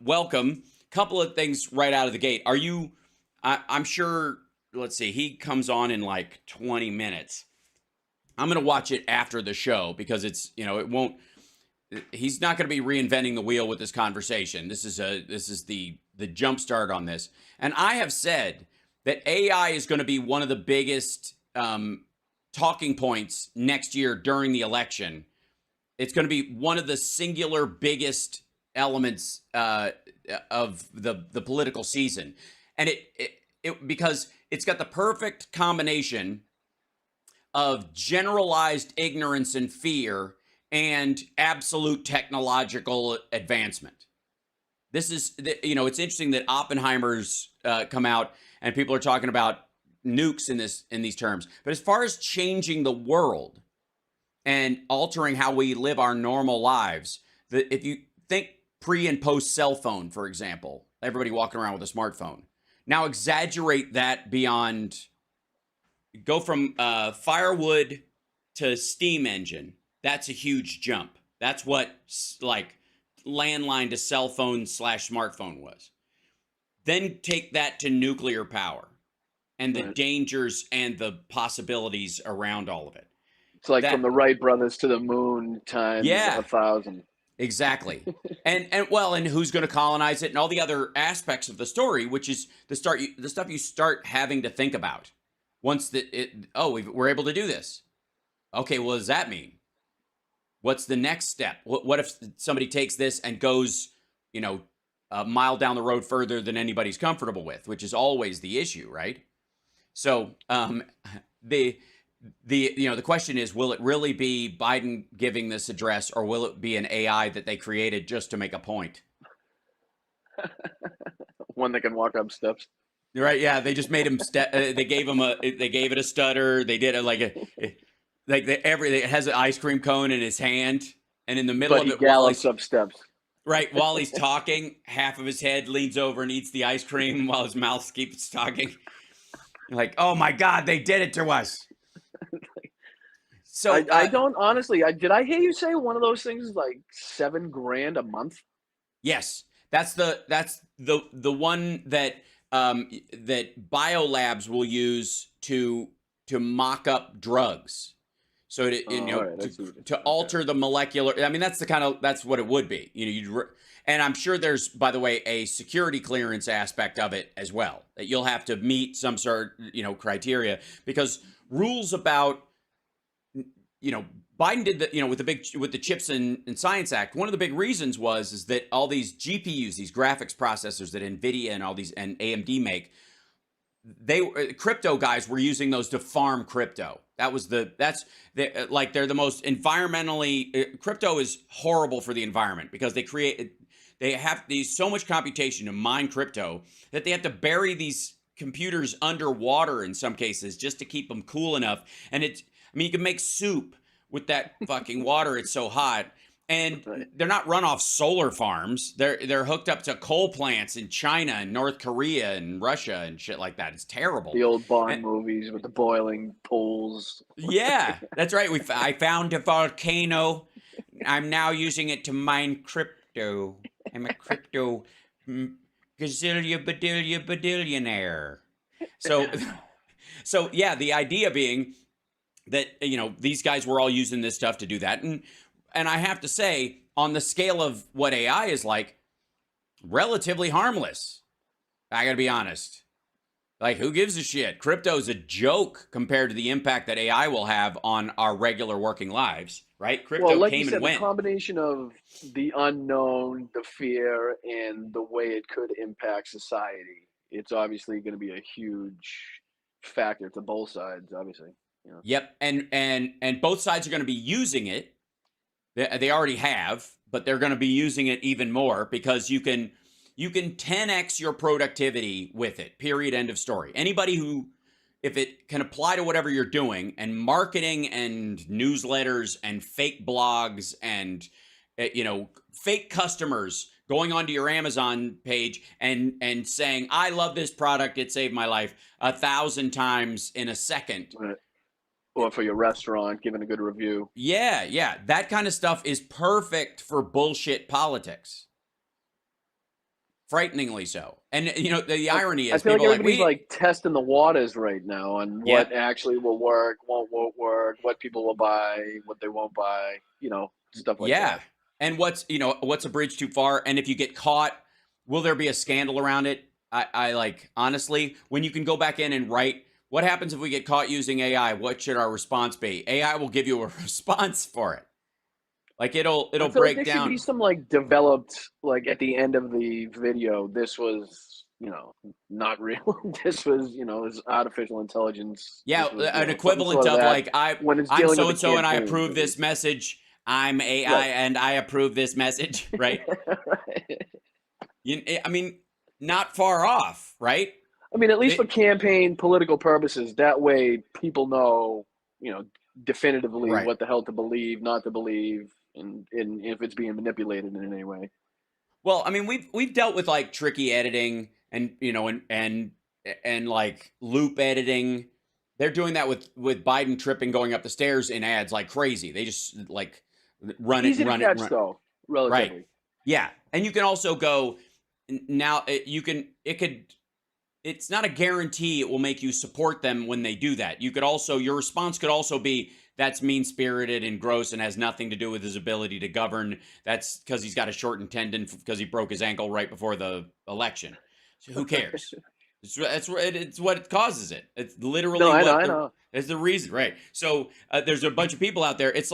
welcome. Couple of things right out of the gate. Are you? I'm sure. Let's see. He comes on in like 20 minutes. I'm going to watch it after the show because it's, it won't. He's not going to be reinventing the wheel with this conversation. This is the jump start on this. And I have said that AI is going to be one of the biggest talking points next year during the election. It's going to be one of the singular biggest elements of the political season, and it because it's got the perfect combination of generalized ignorance and fear and absolute technological advancement. This is, it's interesting that Oppenheimer's come out and people are talking about nukes in these terms. But as far as changing the world and altering how we live our normal lives, if you think pre and post cell phone, for example, everybody walking around with a smartphone. Now exaggerate that beyond, go from firewood to steam engine. That's a huge jump. That's what like landline to cell phone / smartphone was. Then take that to nuclear power and the dangers and the possibilities around all of it. It's like from the Wright brothers to the moon times 1,000. Exactly. and who's going to colonize it and all the other aspects of the story, which is the stuff you start having to think about once we're able to do this. Okay, what does that mean? What's the next step? What if somebody takes this and goes, a mile down the road further than anybody's comfortable with, which is always the issue, right? So the question is, will it really be Biden giving this address, or will it be an AI that they created just to make a point? One that can walk up steps. Right? Yeah, they just made him they gave it a stutter. They did it has an ice cream cone in his hand, and in the middle of it, gallops up steps. Right, while he's talking, half of his head leans over and eats the ice cream while his mouth keeps talking. You're like, oh my God, they did it to us. So I don't honestly. Did I hear you say one of those things is like $7,000 a month? Yes, that's the one that that biolabs will use to mock up drugs. So to alter the molecular. I mean, that's what it would be. And I'm sure there's, by the way, a security clearance aspect of it as well, that you'll have to meet some sort criteria, because rules about Biden did that, with the Chips and Science Act. One of the big reasons is that all these GPUs, these graphics processors that NVIDIA and AMD make, crypto guys were using those to farm crypto. They're the most environmentally, crypto is horrible for the environment because they have so much computation to mine crypto that they have to bury these computers underwater in some cases just to keep them cool enough. And you can make soup with that fucking water. It's so hot. And they're not run off solar farms. They're hooked up to coal plants in China and North Korea and Russia and shit like that. It's terrible. The old Bond movies with the boiling pools. Yeah, that's right. I found a volcano. I'm now using it to mine crypto. I'm a crypto badillionaire. So yeah, the idea being that these guys were all using this stuff to do that. And I have to say, on the scale of what AI is like, relatively harmless. I gotta be honest. Like, who gives a shit? Crypto's a joke compared to the impact that AI will have on our regular working lives, right? Crypto came and went. The combination of the unknown, the fear, and the way it could impact society, it's obviously going to be a huge factor to both sides, obviously. Yep, and both sides are going to be using it. They already have, but they're going to be using it even more, because you can 10x your productivity with it, period, end of story. Anybody who, if it can apply to whatever you're doing, and marketing and newsletters and fake blogs and, fake customers going onto your Amazon page and saying, I love this product, it saved my life 1,000 times in a second. Right. Or for your restaurant, giving a good review. Yeah. That kind of stuff is perfect for bullshit politics. frighteningly so. And the irony I is feel like people are like everybody's like testing the waters right now on yeah, what actually will work, won't work, what people will buy, what they won't buy, stuff like yeah. that. And what's a bridge too far? And if you get caught, will there be a scandal around it? I like honestly, when you can go back in and write, what happens if we get caught using AI? What should our response be? AI will give you a response for it. Like it'll I feel like break there should be down. some like developed like at the end of the video. This was not real. This was is artificial intelligence. Yeah, This was an something equivalent sort of of that like when it's I'm dealing with so the and so and I campaigns approve at this least. message. I'm AI Right. and I approve this message, right? Right. I mean, not far off, right? I mean, at least for They, campaign political purposes, that way people know, definitively right. what the hell to believe, not to believe, and if it's being manipulated in any way. Well, I mean, we've dealt with like tricky editing and and like loop editing. They're doing that with Biden tripping going up the stairs in ads like crazy. They just like run it Easy and to run it and catch, run. though, Right. relatively. Yeah. And you can also go now it's not a guarantee it will make you support them when they do that. You could also your response could also be that's mean-spirited and gross and has nothing to do with his ability to govern. That's because he's got a shortened tendon because he broke his ankle right before the election. So who cares? It's what it causes it. It's No, literally I know, what I the know. is the reason, right? So there's a bunch of people out there. It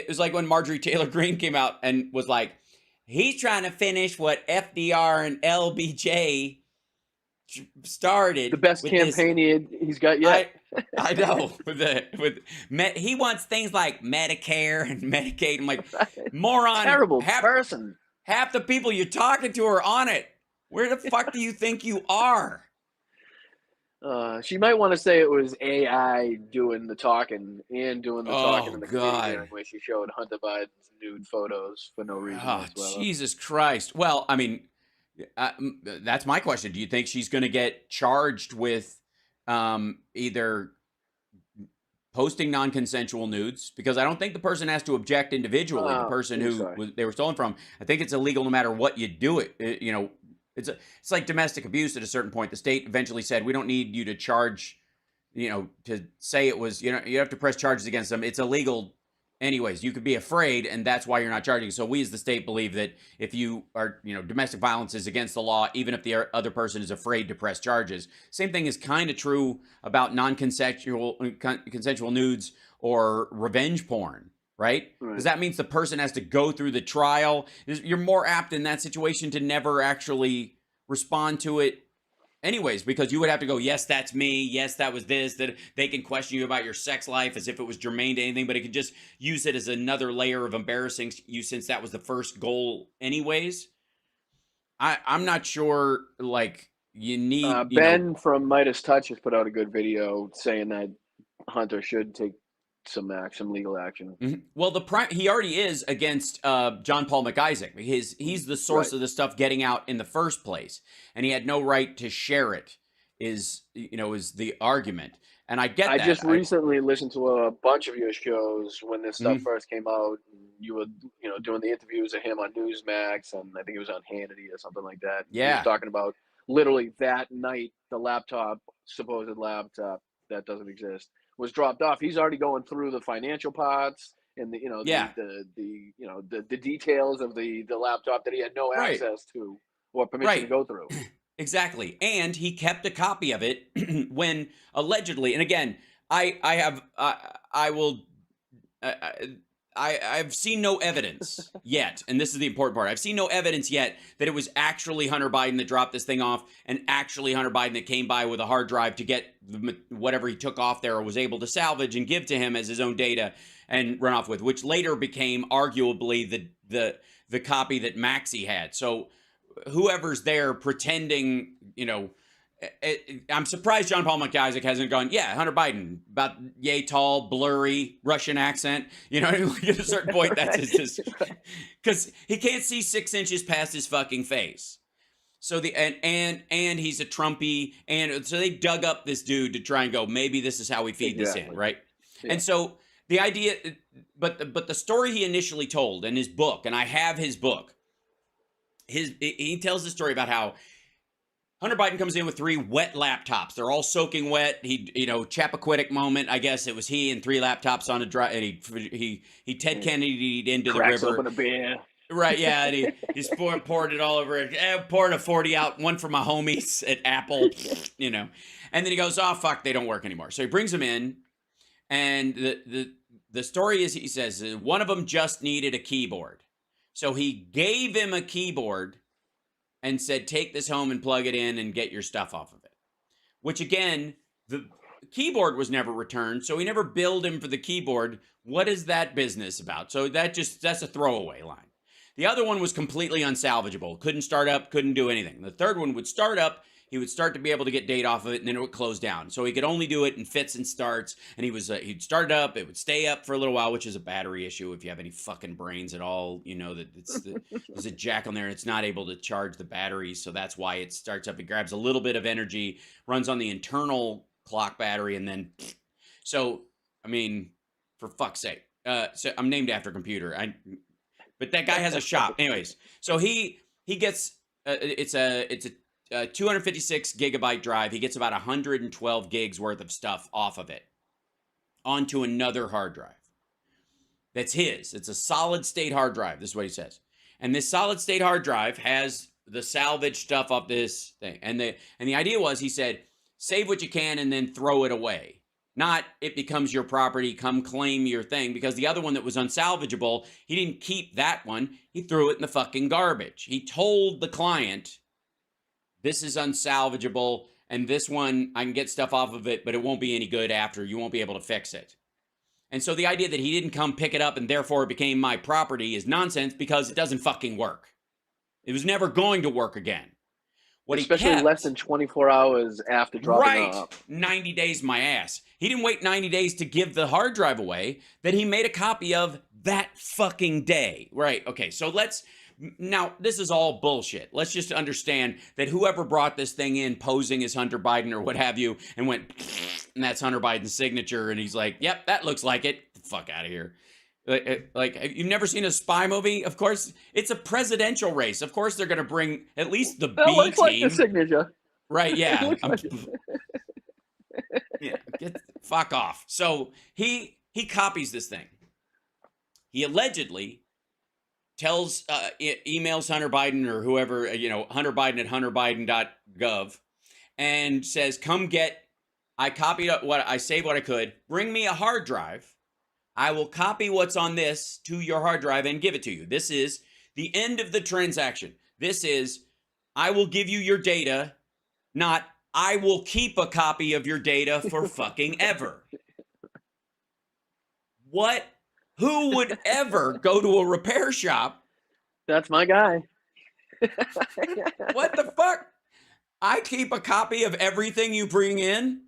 was like when Marjorie Taylor Greene came out and was like, he's trying to finish what FDR and LBJ The started best with this. campaign he's got yet. I know he wants things like Medicare and Medicaid. I'm like, moron, Terrible person. half the people you're talking to are on it. Where the fuck do you think you are? She might want to say it was AI doing the talking and doing the talking Oh in the committee God. hearing where she showed Hunter Biden's nude photos for no reason Oh, whatsoever. Jesus Christ. Well, I mean, that's my question. Do you think she's going to get charged with either posting non-consensual nudes? Because I don't think the person has to object individually. The I person think who so. they were stolen from. I think it's illegal no matter what you do it. It's like domestic abuse at a certain point. The state eventually said we don't need you to charge, to say it was. You have to press charges against them. It's illegal. Anyways, you could be afraid, and that's why you're not charging. So we, as the state, believe that if you are, domestic violence is against the law, even if the other person is afraid to press charges. Same thing is kind of true about consensual nudes or revenge porn, right? Because Right. that means the person has to go through the trial. You're more apt in that situation to never actually respond to it anyways, because you would have to go, yes, that's me. Yes, that was this. That they can question you about your sex life as if it was germane to anything, but it could just use it as another layer of embarrassing you since that was the first goal, anyways. I'm not sure. Like you need, Ben from Midas Touch has put out a good video saying that Hunter should take some legal action. Well, he already is against John Paul McIsaac. He's the source Right. of the stuff getting out in the first place, and he had no right to share it. Is the argument, and I get I that. just recently listened to a bunch of your shows when this stuff Mhm. first came out. And you were, doing the interviews of him on Newsmax, and I think it was on Hannity or something like that. And he was Yeah, talking about literally that night the supposed laptop that doesn't exist, was dropped off. He's already going through the financial parts and yeah, the details of the laptop that he had no right, access to or permission to right. go through. Exactly. And he kept a copy of it when allegedly, and again, I have, I will, I've seen no evidence yet, and this is the important part. I've seen no evidence yet that it was actually Hunter Biden that dropped this thing off, and actually Hunter Biden that came by with a hard drive to get whatever he took off there or was able to salvage and give to him as his own data and run off with, which later became arguably the copy that Maxey had. So whoever's there pretending, I'm surprised John Paul McIsaac hasn't gone, yeah, Hunter Biden, about yay tall, blurry, Russian accent. At a certain point, that's his, because he can't see 6 inches past his fucking face. So and he's a Trumpy, and so they dug up this dude to try and go, maybe this is how we feed this in, right? Yeah. And so the idea, but the story he initially told in his book, and I have his book, he tells the story about how Hunter Biden comes in with 3 wet laptops. They're all soaking wet. He, Chappaquiddick moment. I guess it was he and 3 laptops on a dry. And he Ted Kennedy'd into the Cracks river. open a beer. Right, yeah, and he's poured it all over it. Poured a 40 out, one for my homies at Apple, And then he goes, oh, fuck, they don't work anymore. So he brings them in, and the story is, he says, one of them just needed a keyboard. So he gave him a keyboard and said, take this home and plug it in and get your stuff off of it. Which, again, the keyboard was never returned, so he never billed him for the keyboard. What is that business about? So that's a throwaway line. The other one was completely unsalvageable. Couldn't start up, couldn't do anything. The third one would start up. He would start to be able to get data off of it, and then it would close down. So he could only do it in fits and starts, and he'd start it up. It would stay up for a little while, which is a battery issue. If you have any fucking brains at all, that there's a jack on there, and it's not able to charge the battery, so that's why it starts up. It grabs a little bit of energy, runs on the internal clock battery, and then... So, I mean, for fuck's sake. So I'm named after a computer. But that guy has a shop. Anyways, so he gets... it's a 256 gigabyte drive. He gets about 112 gigs worth of stuff off of it onto another hard drive. That's his. It's a solid state hard drive. This is what he says. And this solid state hard drive has the salvage stuff off this thing. And the idea was, he said, save what you can and then throw it away. Not it becomes your property, come claim your thing. Because the other one that was unsalvageable, he didn't keep that one. He threw it in the fucking garbage. He told the client, this is unsalvageable, and this one, I can get stuff off of it, but it won't be any good after. You won't be able to fix it. And so the idea that he didn't come pick it up and therefore it became my property is nonsense, because it doesn't fucking work. It was never going to work again. Especially less than 24 hours after dropping it off. 90 days, my ass. He didn't wait 90 days to give the hard drive away that he made a copy of that fucking day. Right, okay, so now, this is all bullshit. Let's just understand that whoever brought this thing in posing as Hunter Biden or what have you and went, and that's Hunter Biden's signature, and he's like, yep, that looks like it. Get the fuck out of here. Like, you've never seen a spy movie? Of course, it's a presidential race. Of course, they're going to bring at least the B looks team. Like the signature. Right, yeah. Like Yeah, fuck off. So he copies this thing. He allegedly tells, emails Hunter Biden or whoever, Hunter Biden at hunterbiden.gov, and says, come get, I copied up I saved what I could, bring me a hard drive. I will copy what's on this to your hard drive and give it to you. This is the end of the transaction. This is, I will give you your data, not I will keep a copy of your data for fucking ever. What? Who would ever go to a repair shop? That's my guy. What the fuck? I keep a copy of everything you bring in.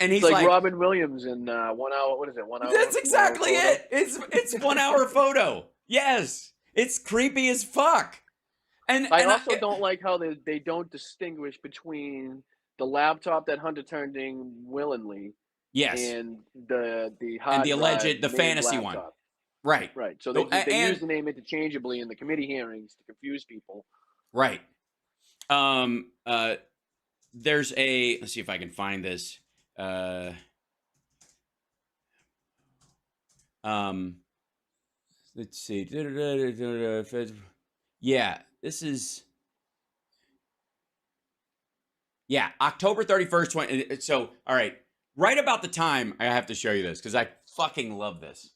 And he's like Robin Williams in 1 hour. What is it? 1 hour. That's exactly it. It's 1 hour photo. Yes. It's creepy as fuck. And I also don't like how they don't distinguish between the laptop that Hunter turned in willingly. Yes. And the hard and the alleged drive the fantasy laptop. one. Right. Right. So they use the name interchangeably in the committee hearings to confuse people. Right. There's let's see if I can find this. Let's see. Yeah, this is. Yeah, October 31st, 20. So, all right. Right about the time, I have to show you this because I fucking love this.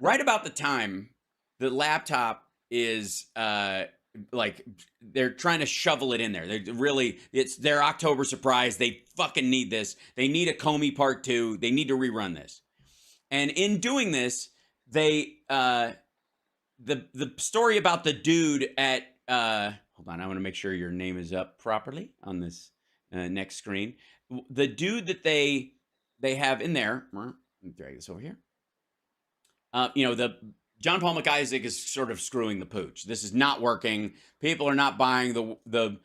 Right about the time the laptop is like they're trying to shovel it in there. It's their October surprise. They fucking need this. They need a Comey Part 2. They need to rerun this. And in doing this, they the story about the dude at hold on, I want to make sure your name is up properly on this next screen. The dude that they have in there, let me drag this over here. The John Paul McIsaac is sort of screwing the pooch. This is not working. People are not buying the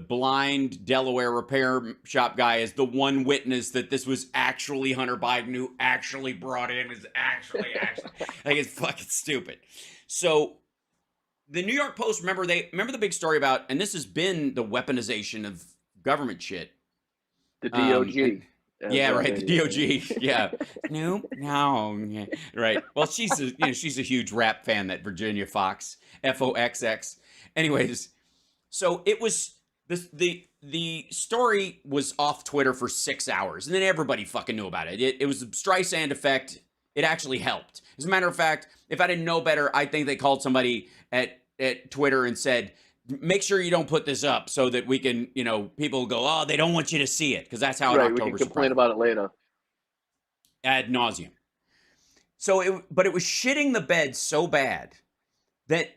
blind Delaware repair shop guy as the one witness that this was actually Hunter Biden who actually brought in is actually like it's fucking stupid. So the New York Post, remember the big story about, and this has been the weaponization of government shit. The And DOG. yeah, right. The DOG. Yeah. Nope. No. Right. Well, she's a huge rap fan, that Virginia Fox, FOXX. Anyways, so it was the story was off Twitter for 6 hours, and then everybody fucking knew about it. It was the Streisand effect. It actually helped. As a matter of fact, if I didn't know better, I think they called somebody at Twitter and said, make sure you don't put this up so that we can, people go, oh, they don't want you to see it, because that's how Right, in we October can complain about it later. ad nauseum. So but it was shitting the bed so bad that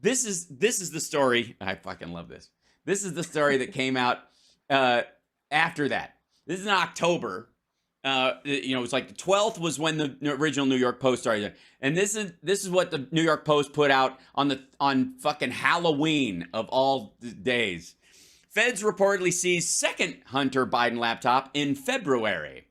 this is the story. I fucking love this. This is the story that came out after that. This is in October. It's like the 12th was when the original New York Post started, and this is what the New York Post put out on fucking Halloween of all days. Feds reportedly seized second Hunter Biden laptop in February.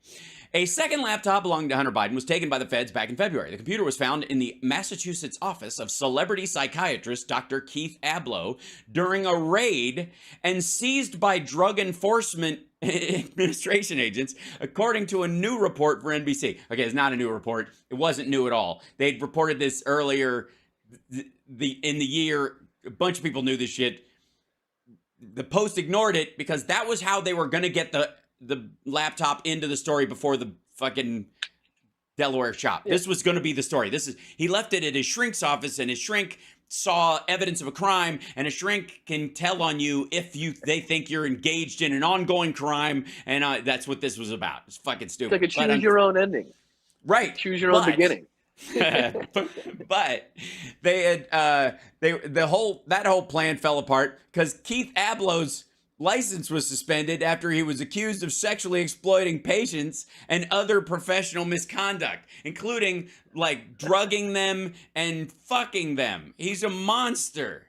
A second laptop belonging to Hunter Biden was taken by the feds back in February. The computer was found in the Massachusetts office of celebrity psychiatrist Dr. Keith Ablow during a raid and seized by Drug Enforcement Administration agents, according to a new report for NBC. Okay, it's not a new report. It wasn't new at all. They'd reported this earlier in the year. A bunch of people knew this shit. The Post ignored it because that was how they were going to get the laptop into the story before the fucking Delaware shop. Yeah. This was going to be the story. He left it at his shrink's office, and his shrink saw evidence of a crime, and a shrink can tell on you if they think you're engaged in an ongoing crime, and that's what this was about. It's fucking stupid. It's like a choose your own ending. Right. Choose your own beginning. But they had that whole plan fell apart because Keith Ablow's license was suspended after he was accused of sexually exploiting patients and other professional misconduct, including like drugging them and fucking them. He's a monster.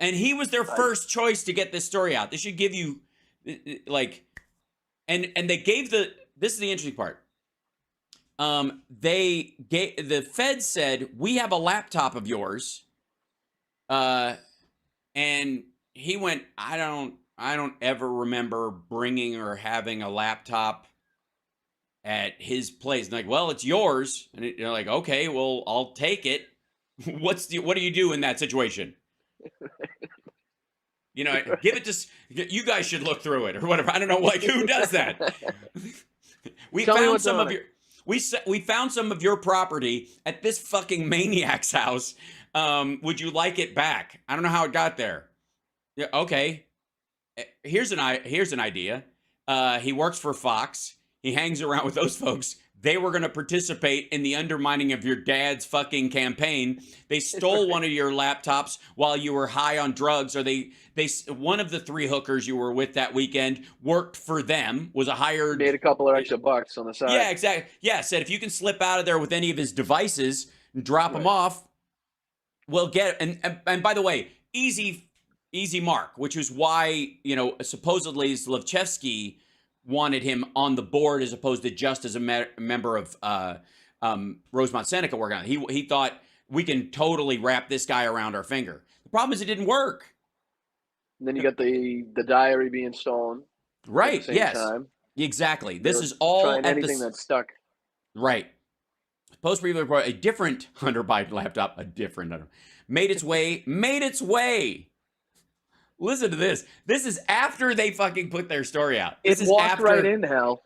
And he was their first choice to get this story out. They should give you and they gave this is the interesting part. The Fed said, we have a laptop of yours. And he went, I don't ever remember bringing or having a laptop at his place. And like, well, it's yours. And you're like, okay, well, I'll take it. What do you do in that situation? Give it to, you guys should look through it or whatever. I don't know, who does that? We found some of your property at this fucking maniac's house. Would you like it back? I don't know how it got there. Yeah, okay. Here's an idea. He works for Fox. He hangs around with those folks. They were going to participate in the undermining of your dad's fucking campaign. They stole one of your laptops while you were high on drugs, or one of the three hookers you were with that weekend worked for them, was a hired... Made a couple of extra bucks on the side. Yeah, exactly. Yeah, said if you can slip out of there with any of his devices and drop them off, we'll get... And by the way, easy mark, which is why, supposedly Zlevchevsky wanted him on the board as opposed to just as a member of Rosemont Seneca working on it. He thought, we can totally wrap this guy around our finger. The problem is it didn't work. And then you got the diary being stolen. Right, at the same yes. time. Exactly. This is all trying anything that's stuck. Right. Post preview report, a different Hunter Biden laptop, made its way. Listen to this. This is after they fucking put their story out. It walked right in, Hal.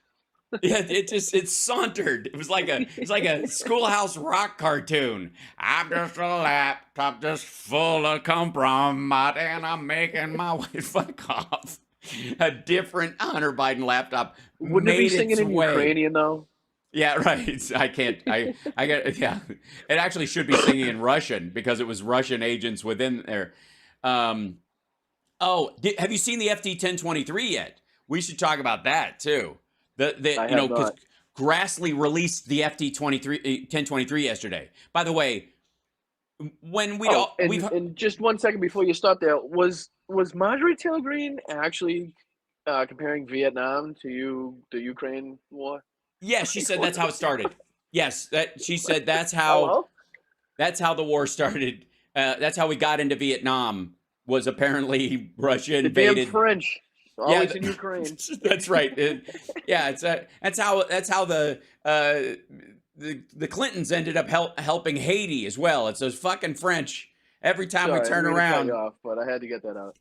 Yeah, it sauntered. It was like a Schoolhouse Rock cartoon. I'm just a laptop just full of compromise, and I'm making my way. Fuck off. A different Hunter Biden laptop. Wouldn't it be singing in Ukrainian though? Yeah, right. I can't. I got. Yeah, it actually should be singing in Russian because it was Russian agents within there. Have you seen the FD 1023 yet? We should talk about that too. Because Grassley released the FD 1023 yesterday. By the way, when and just 1 second before you start there, was Marjorie Taylor Greene actually comparing Vietnam to the Ukraine war? Yes, she said that's how it started. Yes, she said that's how the war started. That's how we got into Vietnam. Was apparently Russia The damn invaded. French, Yeah, always in Ukraine. that's right. Yeah, that's how the Clintons ended up helping Haiti as well. It's those fucking French. Every time we Sorry, I turn didn't mean to cut you around, off, but I had to get that out.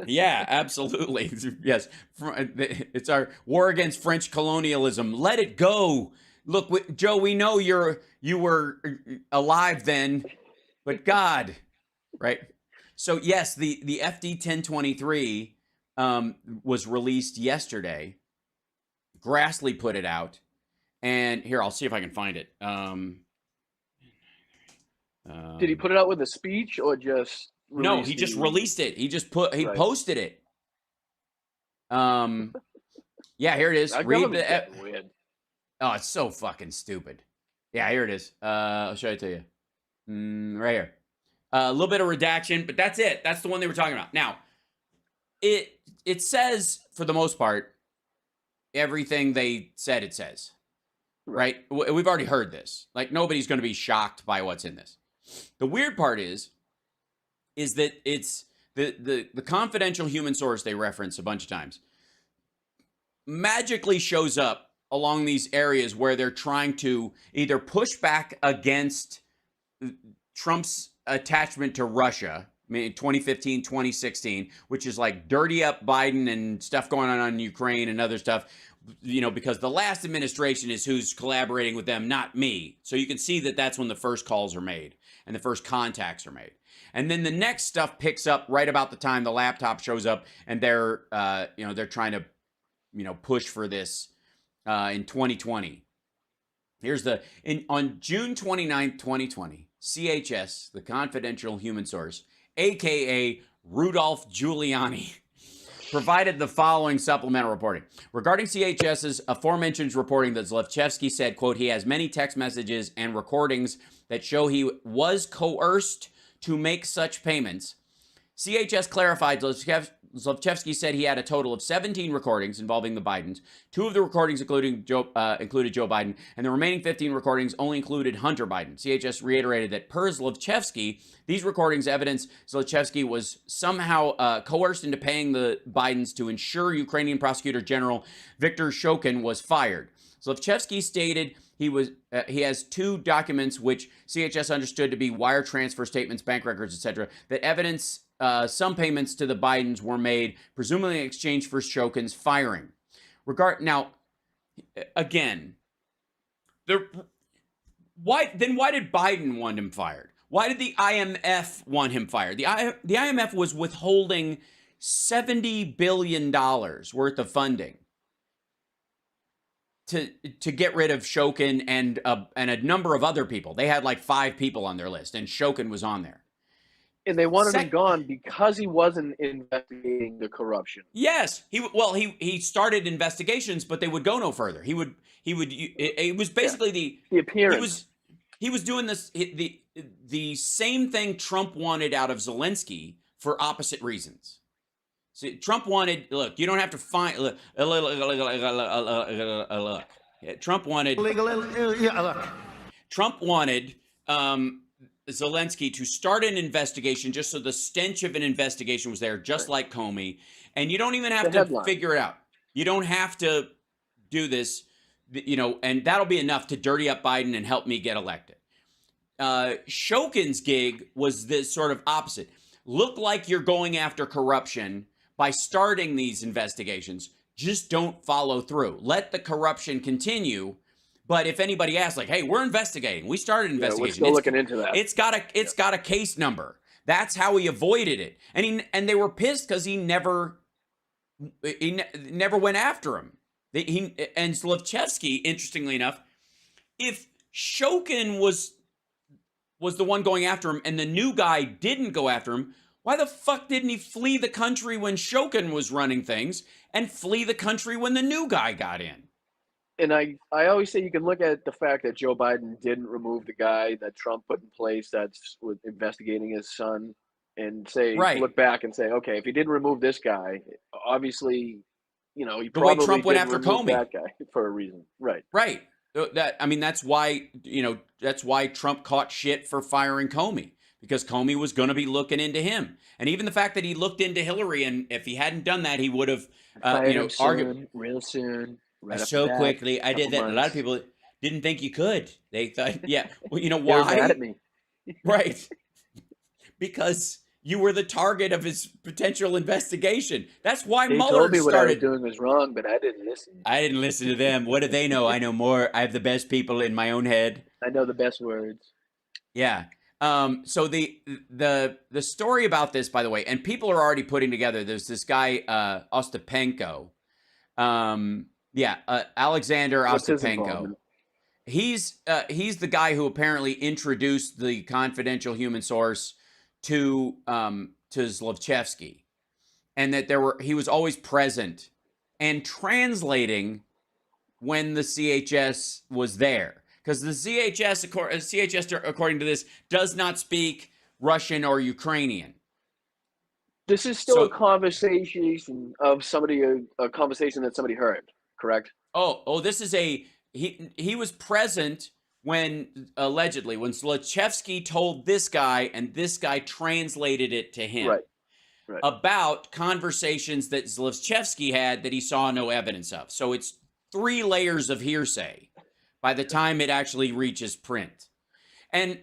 yeah, absolutely. Yes, it's our war against French colonialism. Let it go. Look, Joe, we know you were alive then, but God, right? So yes, the FD 1023 was released yesterday. Grassley put it out, and here I'll see if I can find it. Did he put it out with a speech or just No, he just released it. He posted it. Yeah, here it is. Our Read government's the. getting weird. Oh, it's so fucking stupid. Yeah, here it is. I'll show it to you. Right here. A little bit of redaction, but that's it. That's the one they were talking about. Now, it says for the most part everything they said it says. Right? We've already heard this. Like nobody's going to be shocked by what's in this. The weird part is that it's the confidential human source they reference a bunch of times magically shows up along these areas where they're trying to either push back against Trump's attachment to Russia, I mean 2015, 2016, which is like dirty up Biden and stuff going on in Ukraine and other stuff, you know, because the last administration is who's collaborating with them, not me. So you can see that that's when the first calls are made and the first contacts are made. And then the next stuff picks up right about the time the laptop shows up and they're trying to, push for this in 2020. Here's on June 29th, 2020, CHS, the confidential human source, aka Rudolph Giuliani, provided the following supplemental reporting. Regarding CHS's aforementioned reporting that Zlochevsky said, quote, he has many text messages and recordings that show he was coerced to make such payments. CHS clarified Zlochevsky said he had a total of 17 recordings involving the Bidens. 2 of the recordings included Joe Biden, and the remaining 15 recordings only included Hunter Biden. CHS reiterated that per Zlochevsky, these recordings evidence Zlochevsky was somehow coerced into paying the Bidens to ensure Ukrainian Prosecutor General Viktor Shokin was fired. Zlochevsky stated he has 2 documents which CHS understood to be wire transfer statements, bank records, etc., that evidence some payments to the Bidens were made, presumably in exchange for Shokin's firing. Now, again, why did Biden want him fired? Why did the IMF want him fired? The IMF was withholding $70 billion worth of funding to get rid of Shokin and a number of other people. They had like 5 people on their list, and Shokin was on there. And they wanted him gone because he wasn't investigating the corruption. Yes, he started investigations, but they would go no further. It was basically the appearance. He was doing this the same thing Trump wanted out of Zelensky for opposite reasons. See, Trump wanted, look, you don't have to find look. Trump wanted Zelensky to start an investigation just so the stench of an investigation was there, just like Comey. And you don't even have to figure it out. You don't have to do this, and that'll be enough to dirty up Biden and help me get elected. Shokin's gig was this sort of opposite. Look like you're going after corruption by starting these investigations. Just don't follow through. Let the corruption continue. But if anybody asks, like, hey, we're investigating. We started investigating. We're still looking into that. It's got a case number. That's how he avoided it. And they were pissed because he never went after him. And Zlochevsky, interestingly enough, if Shokin was the one going after him and the new guy didn't go after him, why the fuck didn't he flee the country when Shokin was running things and flee the country when the new guy got in? And I always say you can look at the fact that Joe Biden didn't remove the guy that Trump put in place that's with investigating his son and say, look back and say, okay, if he didn't remove this guy, obviously, he the probably way Trump went after remove Comey. that guy for a reason. Right. That's why, that's why Trump caught shit for firing Comey, because Comey was going to be looking into him. And even the fact that he looked into Hillary, and if he hadn't done that, he would have, soon, real soon, right so quickly. I did that. Months. A lot of people didn't think you could. They thought, yeah, well, you know why? They were mad at me. Right. Because you were the target of his potential investigation. That's why Mueller told me started. What I was doing was wrong, but I didn't listen. I didn't listen to them. What do they know? I know more. I have the best people in my own head. I know the best words. Yeah. So the story about this, by the way, and people are already putting together. There's this guy Ostapenko. Alexander Ostapenko. He's the guy who apparently introduced the confidential human source to Zlochevsky, and that he was always present and translating when the CHS was there, because the CHS, according to this, does not speak Russian or Ukrainian. This is still a conversation of somebody, a conversation that somebody heard, correct? Oh, this is he was present when, allegedly, when Zlochevsky told this guy, and this guy translated it to him. Right. About conversations that Zlochevsky had that he saw no evidence of. So it's 3 layers of hearsay by the time it actually reaches print. And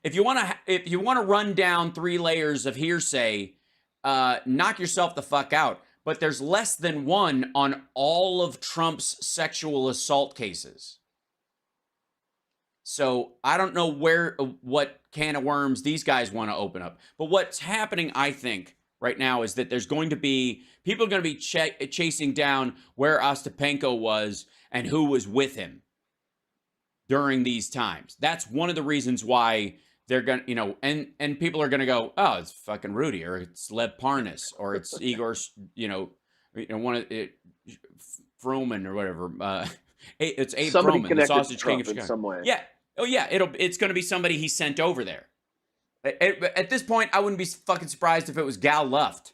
if you want to run down 3 layers of hearsay, knock yourself the fuck out. But there's less than 1 on all of Trump's sexual assault cases. So I don't know what can of worms these guys want to open up. But what's happening, I think, right now is that there's going to be people are going to be chasing down where Ostapenko was and who was with him during these times. That's one of the reasons why they're going to, and people are going to go, oh, it's fucking Rudy, or it's Lev Parnas, or it's Igor, one of Froman or whatever. It's Abe somebody Froman, the Sausage Trump King of Chicago. in some way. Yeah. Oh yeah. It's going to be somebody he sent over there. At this point, I wouldn't be fucking surprised if it was Gal Luft.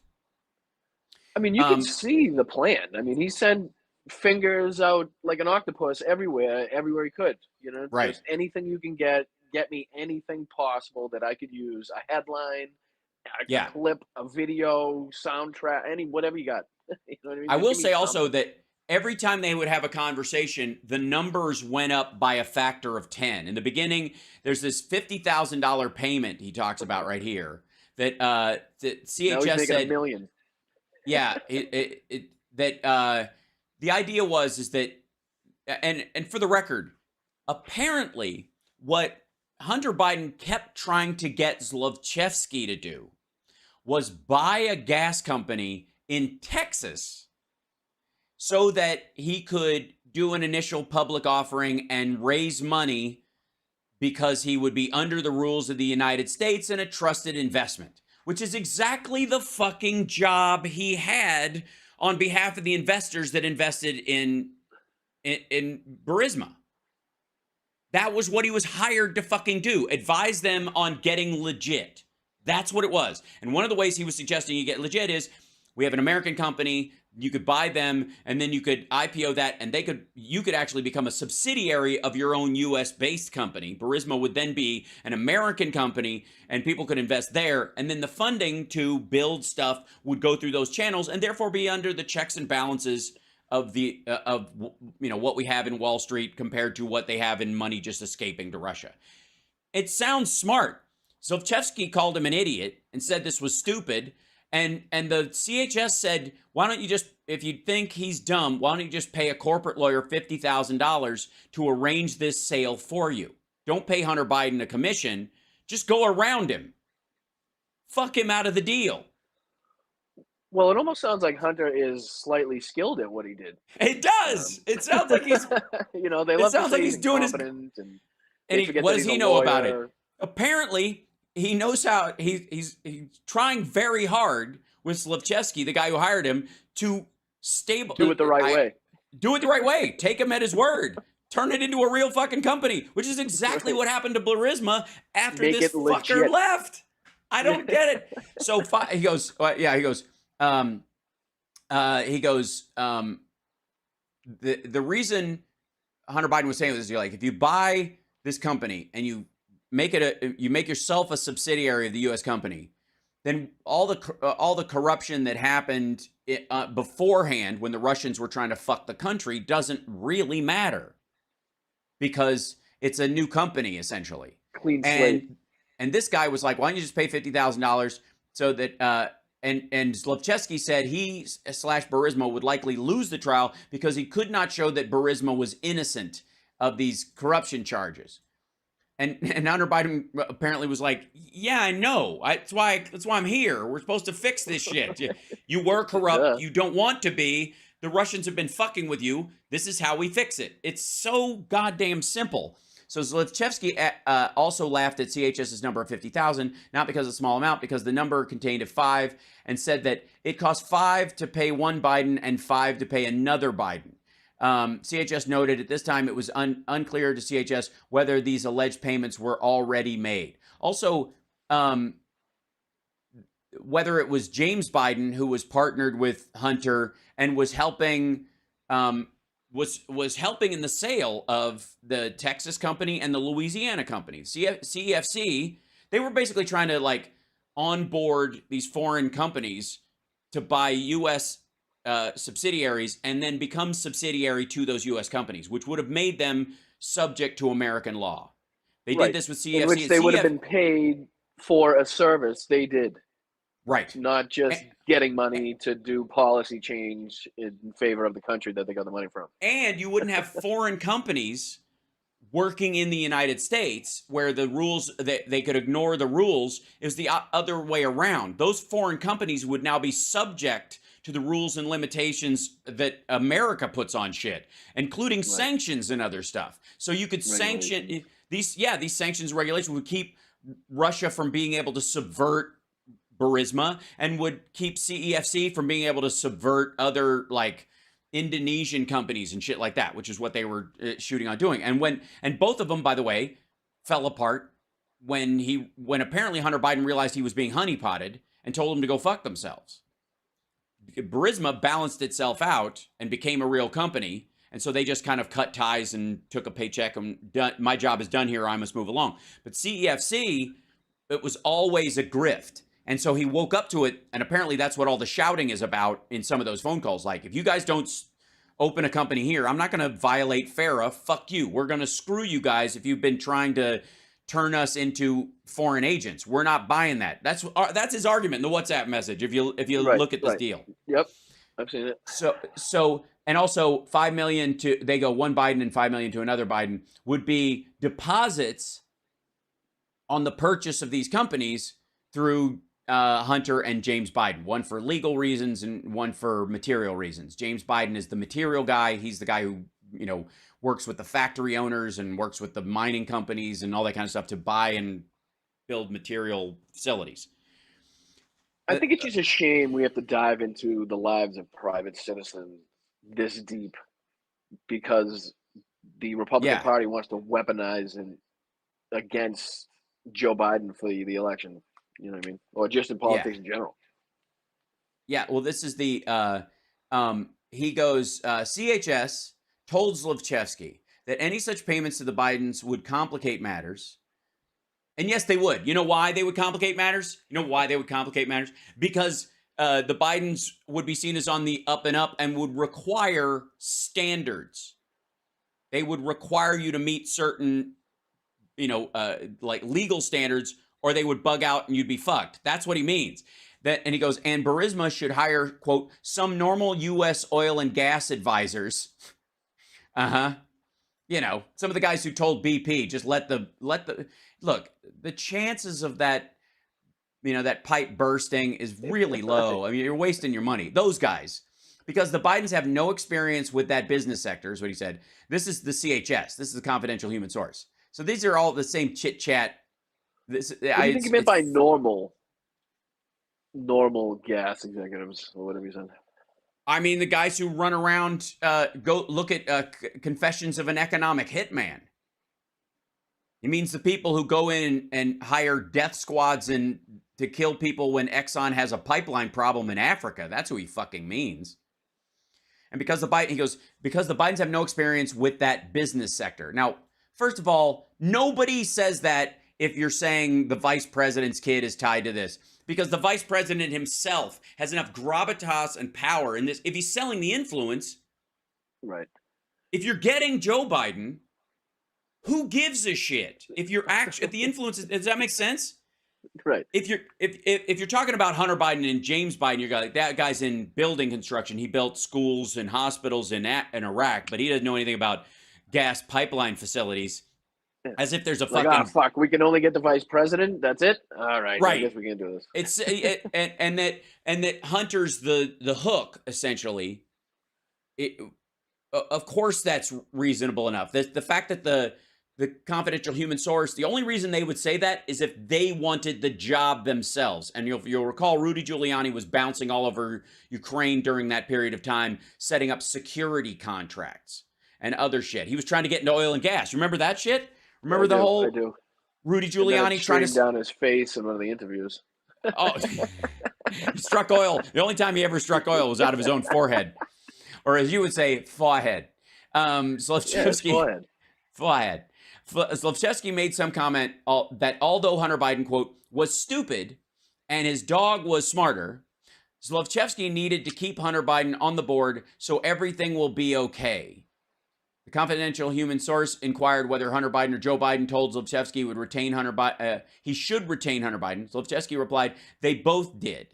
I mean, you can see the plan. I mean, he sent fingers out like an octopus everywhere he could. Right. Just anything you can get me anything possible that I could use. A headline, a clip, a video, soundtrack, whatever you got. You know what I mean? I will say also that every time they would have a conversation, the numbers went up by a factor of 10. In the beginning, there's this $50,000 payment he talks about right here that CHS now he's making said $1 million. Yeah, the idea is that, and for the record, apparently what Hunter Biden kept trying to get Zlochevsky to do was buy a gas company in Texas so that he could do an initial public offering and raise money because he would be under the rules of the United States and a trusted investment, which is exactly the fucking job he had on behalf of the investors that invested in Burisma. That was what he was hired to fucking do. Advise them on getting legit. That's what it was. And one of the ways he was suggesting you get legit is, we have an American company, you could buy them, and then you could IPO that, and you could actually become a subsidiary of your own US-based company. Burisma would then be an American company, and people could invest there, and then the funding to build stuff would go through those channels, and therefore be under the checks and balances of what we have in Wall Street compared to what they have in money just escaping to Russia. It sounds smart. Zlochevsky called him an idiot and said this was stupid. And the CHS said, why don't you just, if you think he's dumb, why don't you just pay a corporate lawyer $50,000 to arrange this sale for you? Don't pay Hunter Biden a commission. Just go around him. Fuck him out of the deal. Well, it almost sounds like Hunter is slightly skilled at what he did. It does. It sounds like he's, they love to say he's doing his, and what does he know about it? Apparently, he knows how, he's trying very hard with Zlochevsky, the guy who hired him, to do it the right way. Do it the right way. Take him at his word. Turn it into a real fucking company, which is exactly what happened to Burisma after this fucker left. I don't get it. So he goes, the reason Hunter Biden was saying this is, you're like, if you buy this company and you make yourself a subsidiary of the U.S. company, then all the corruption that happened beforehand when the Russians were trying to fuck the country doesn't really matter, because it's a new company essentially. Clean slate. And this guy was like, why don't you just pay $50,000 so that and Zlochevsky said he / Burisma would likely lose the trial because he could not show that Burisma was innocent of these corruption charges. And Hunter Biden apparently was like, yeah, I know. That's why I'm here. We're supposed to fix this shit. You were corrupt. Yeah. You don't want to be. The Russians have been fucking with you. This is how we fix it. It's so goddamn simple. So Zlochevsky also laughed at CHS's number of 50,000, not because of a small amount, because the number contained a 5, and said that it cost 5 to pay one Biden and 5 to pay another Biden. CHS noted at this time it was unclear to CHS whether these alleged payments were already made. Also, whether it was James Biden who was partnered with Hunter and was helping was helping in the sale of the Texas company and the Louisiana company. CEFC, they were basically trying to like onboard these foreign companies to buy U.S. Subsidiaries and then become subsidiary to those U.S. companies, which would have made them subject to American law. They did this with CEFC. In which they would have been paid for a service they did. Right. Not just getting money to do policy change in favor of the country that they got the money from. And you wouldn't have foreign companies working in the United States where the rules, they could ignore the rules. It was the other way around. Those foreign companies would now be subject to the rules and limitations that America puts on shit, including sanctions and other stuff. So you could sanction these sanctions regulations would keep Russia from being able to subvert Burisma and would keep CEFC from being able to subvert other like Indonesian companies and shit like that, which is what they were shooting on doing. And both of them, by the way, fell apart when apparently Hunter Biden realized he was being honeypotted and told them to go fuck themselves. Burisma balanced itself out and became a real company. And so they just kind of cut ties and took a paycheck and my job is done here. I must move along. But CEFC, it was always a grift. And so he woke up to it, and apparently that's what all the shouting is about in some of those phone calls. Like, if you guys don't open a company here, I'm not going to violate FARA. Fuck you. We're going to screw you guys if you've been trying to turn us into foreign agents. We're not buying that. That's his argument in the WhatsApp message. If you look at this deal. Yep, I've seen it. So and also $5 million they go one Biden and $5 million to another Biden would be deposits on the purchase of these companies through Hunter and James Biden, one for legal reasons and one for material reasons. James Biden is the material guy. He's the guy who, works with the factory owners and works with the mining companies and all that kind of stuff to buy and build material facilities. I think it's just a shame we have to dive into the lives of private citizens this deep because the Republican Party wants to weaponize and against Joe Biden for the election. You know what I mean? Or just in politics in general. Yeah, well, this is the, he goes, CHS told Zlochevsky that any such payments to the Bidens would complicate matters. And yes, they would. You know why they would complicate matters? Because the Bidens would be seen as on the up and up and would require standards. They would require you to meet certain, like legal standards, or they would bug out and you'd be fucked. That's what he means. And he goes, and Burisma should hire, quote, some normal U.S. oil and gas advisors. Some of the guys who told BP, just look, the chances of that, that pipe bursting is really low. I mean, you're wasting your money. Those guys, because the Bidens have no experience with that business sector, is what he said. This is the CHS. This is the confidential human source. So these are all the same chit chat. What do you think you meant by normal gas executives or whatever you said? I mean, the guys who run around, go look at Confessions of an Economic Hitman. He means the people who go in and hire death squads to kill people when Exxon has a pipeline problem in Africa. That's who he fucking means. And because the Bidens have no experience with that business sector. Now, first of all, nobody says that if you're saying the vice president's kid is tied to this, because the vice president himself has enough gravitas and power in this. If he's selling the influence, right? If you're getting Joe Biden, who gives a shit? If you're actually, if the influence, does that make sense? Right. If you're talking about Hunter Biden and James Biden, you're like, that guy's in building construction. He built schools and hospitals in Iraq, but he doesn't know anything about gas pipeline facilities. As if there's a fucking like, fuck, we can only get the vice president. That's it. All right. I guess we can do this. And that Hunter's the hook essentially. Of course, that's reasonable enough. The fact that the confidential human source, the only reason they would say that is if they wanted the job themselves. And you'll recall Rudy Giuliani was bouncing all over Ukraine during that period of time, setting up security contracts and other shit. He was trying to get into oil and gas. Remember that shit? Remember the whole I do. Rudy Giuliani trying to down his face in one of the interviews. Oh, he struck oil. The only time he ever struck oil was out of his own forehead, or as you would say, forehead. Zlochevsky, forehead. Zlochevsky made some comment that although Hunter Biden, quote, was stupid and his dog was smarter, Zlochevsky needed to keep Hunter Biden on the board so everything will be okay. The confidential human source inquired whether Hunter Biden or Joe Biden told Zlochevsky would retain he should retain Hunter Biden. Zlochevsky replied, they both did.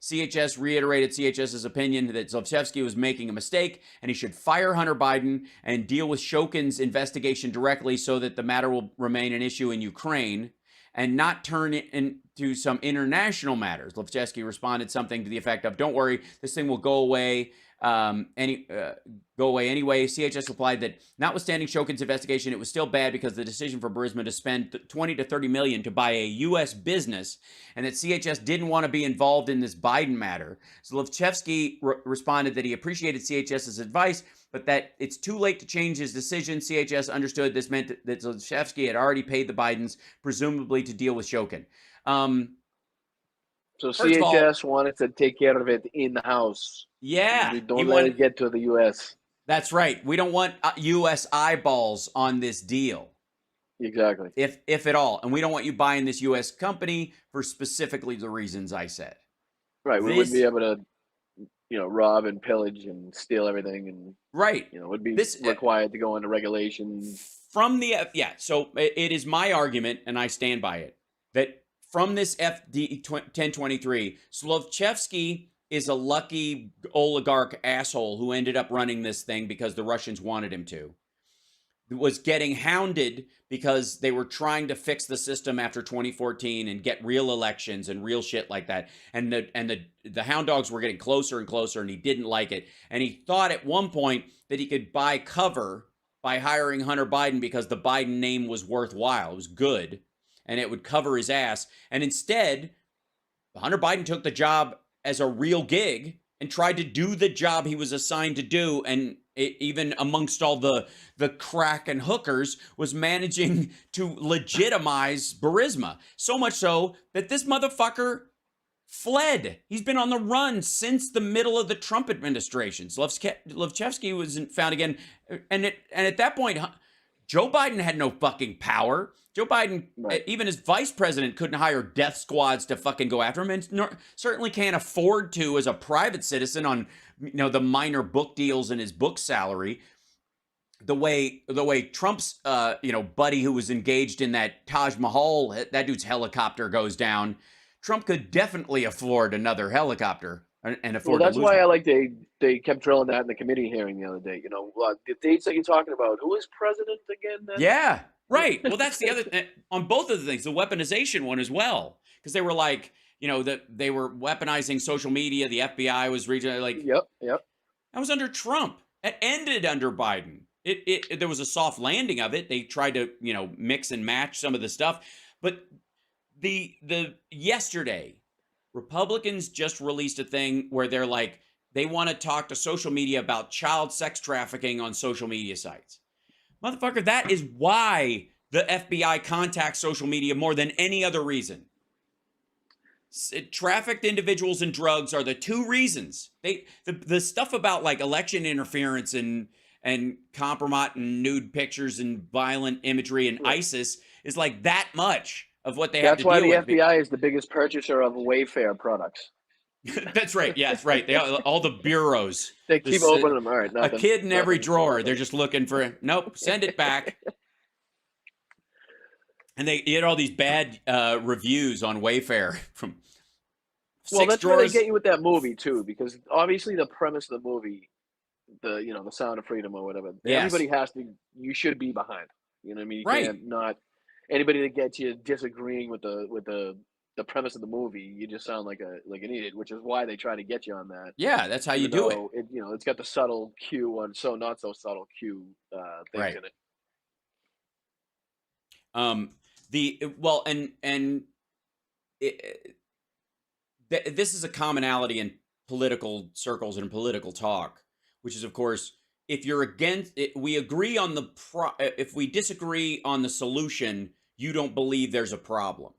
CHS reiterated CHS's opinion that Zlochevsky was making a mistake and he should fire Hunter Biden and deal with Shokin's investigation directly so that the matter will remain an issue in Ukraine and not turn it into some international matters. Zlochevsky responded something to the effect of, don't worry, this thing will go away. Go away anyway. CHS replied that notwithstanding Shokin's investigation, it was still bad because the decision for Burisma to spend 20 to 30 million to buy a U.S. business, and that CHS didn't want to be involved in this Biden matter. Zlochevsky responded that he appreciated CHS's advice, but that it's too late to change his decision. CHS understood this meant that Zlochevsky had already paid the Bidens, presumably to deal with Shokin. So CHS wanted to take care of it in the house. Yeah. We don't let it get to the U.S. That's right. We don't want U.S. eyeballs on this deal. Exactly. If at all. And we don't want you buying this U.S. company for specifically the reasons I said. Right. We wouldn't be able to, rob and pillage and steal everything. And right. Would be required to go into regulations. From the, so it is my argument, and I stand by it, that from this FD 1023, Zlochevsky is a lucky oligarch asshole who ended up running this thing because the Russians wanted him to. Was getting hounded because they were trying to fix the system after 2014 and get real elections and real shit like that. And the hound dogs were getting closer and closer, and he didn't like it. And he thought at one point that he could buy cover by hiring Hunter Biden because the Biden name was worthwhile. It was good. And it would cover his ass. And instead, Hunter Biden took the job as a real gig and tried to do the job he was assigned to do. And even amongst all the crack and hookers, was managing to legitimize Burisma. So much so that this motherfucker fled. He's been on the run since the middle of the Trump administration. Zlochevsky was found again. And at that point, Joe Biden had no fucking power. Joe Biden, even as vice president, couldn't hire death squads to fucking go after him, and certainly can't afford to as a private citizen on the minor book deals in his book salary. The way Trump's buddy who was engaged in that Taj Mahal, that dude's helicopter goes down. Trump could definitely afford another helicopter and afford. Well, that's why I like they kept drilling that in the committee hearing the other day. The dates that you're talking about. Who is president again? Then? Yeah. Right. Well, that's the other on both of the things, the weaponization one as well, because they were like, that they were weaponizing social media. The FBI was reaching like, yep. That was under Trump. It ended under Biden. There was a soft landing of it. They tried to, mix and match some of the stuff, but the yesterday, Republicans just released a thing where they're like, they want to talk to social media about child sex trafficking on social media sites. Motherfucker, that is why the FBI contacts social media more than any other reason. Trafficked individuals and drugs are the two reasons. The stuff about like election interference and compromise and nude pictures and violent imagery and ISIS is like that much of what they have That's to why deal the with. FBI is the biggest purchaser of Wayfair products. That's right. Yes, right. They all the bureaus. They keep This opening them. All right, a nothing. kid in every Nothing. drawer. They're just looking for nope. Send it back. And they get all these bad reviews on Wayfair from Well, 6 that's where they get drawers. you with that movie too, because obviously the premise of the movie, the Sound of Freedom or whatever, Yes. everybody has to. You should be behind. You know what I mean? You Right. can't not anybody that gets you disagreeing with the premise of the movie. You just sound like an idiot, which is why they try to get you on that. Yeah, that's how you Even do it. though it's got the subtle cue on so not so subtle cue things Right. in it. The well and it, this is a commonality in political circles and in political talk, which is, of course, if you're against it, we agree on the if we disagree on the solution, you don't believe there's a problem,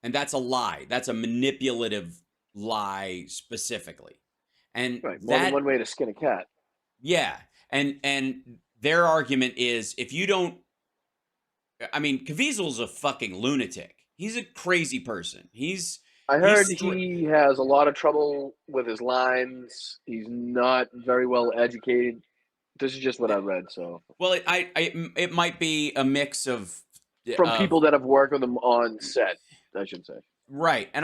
and that's a lie. That's a manipulative lie specifically, and Right, more than that one way to skin a cat. yeah, and their argument is if you don't. I mean, Caviezel's a fucking lunatic. He's a crazy person. I He's heard stri- he has a lot of trouble with his lines. He's not very well educated. This is just what I read. So well, it might be a mix from of people that have worked with him on set, I should say. right. And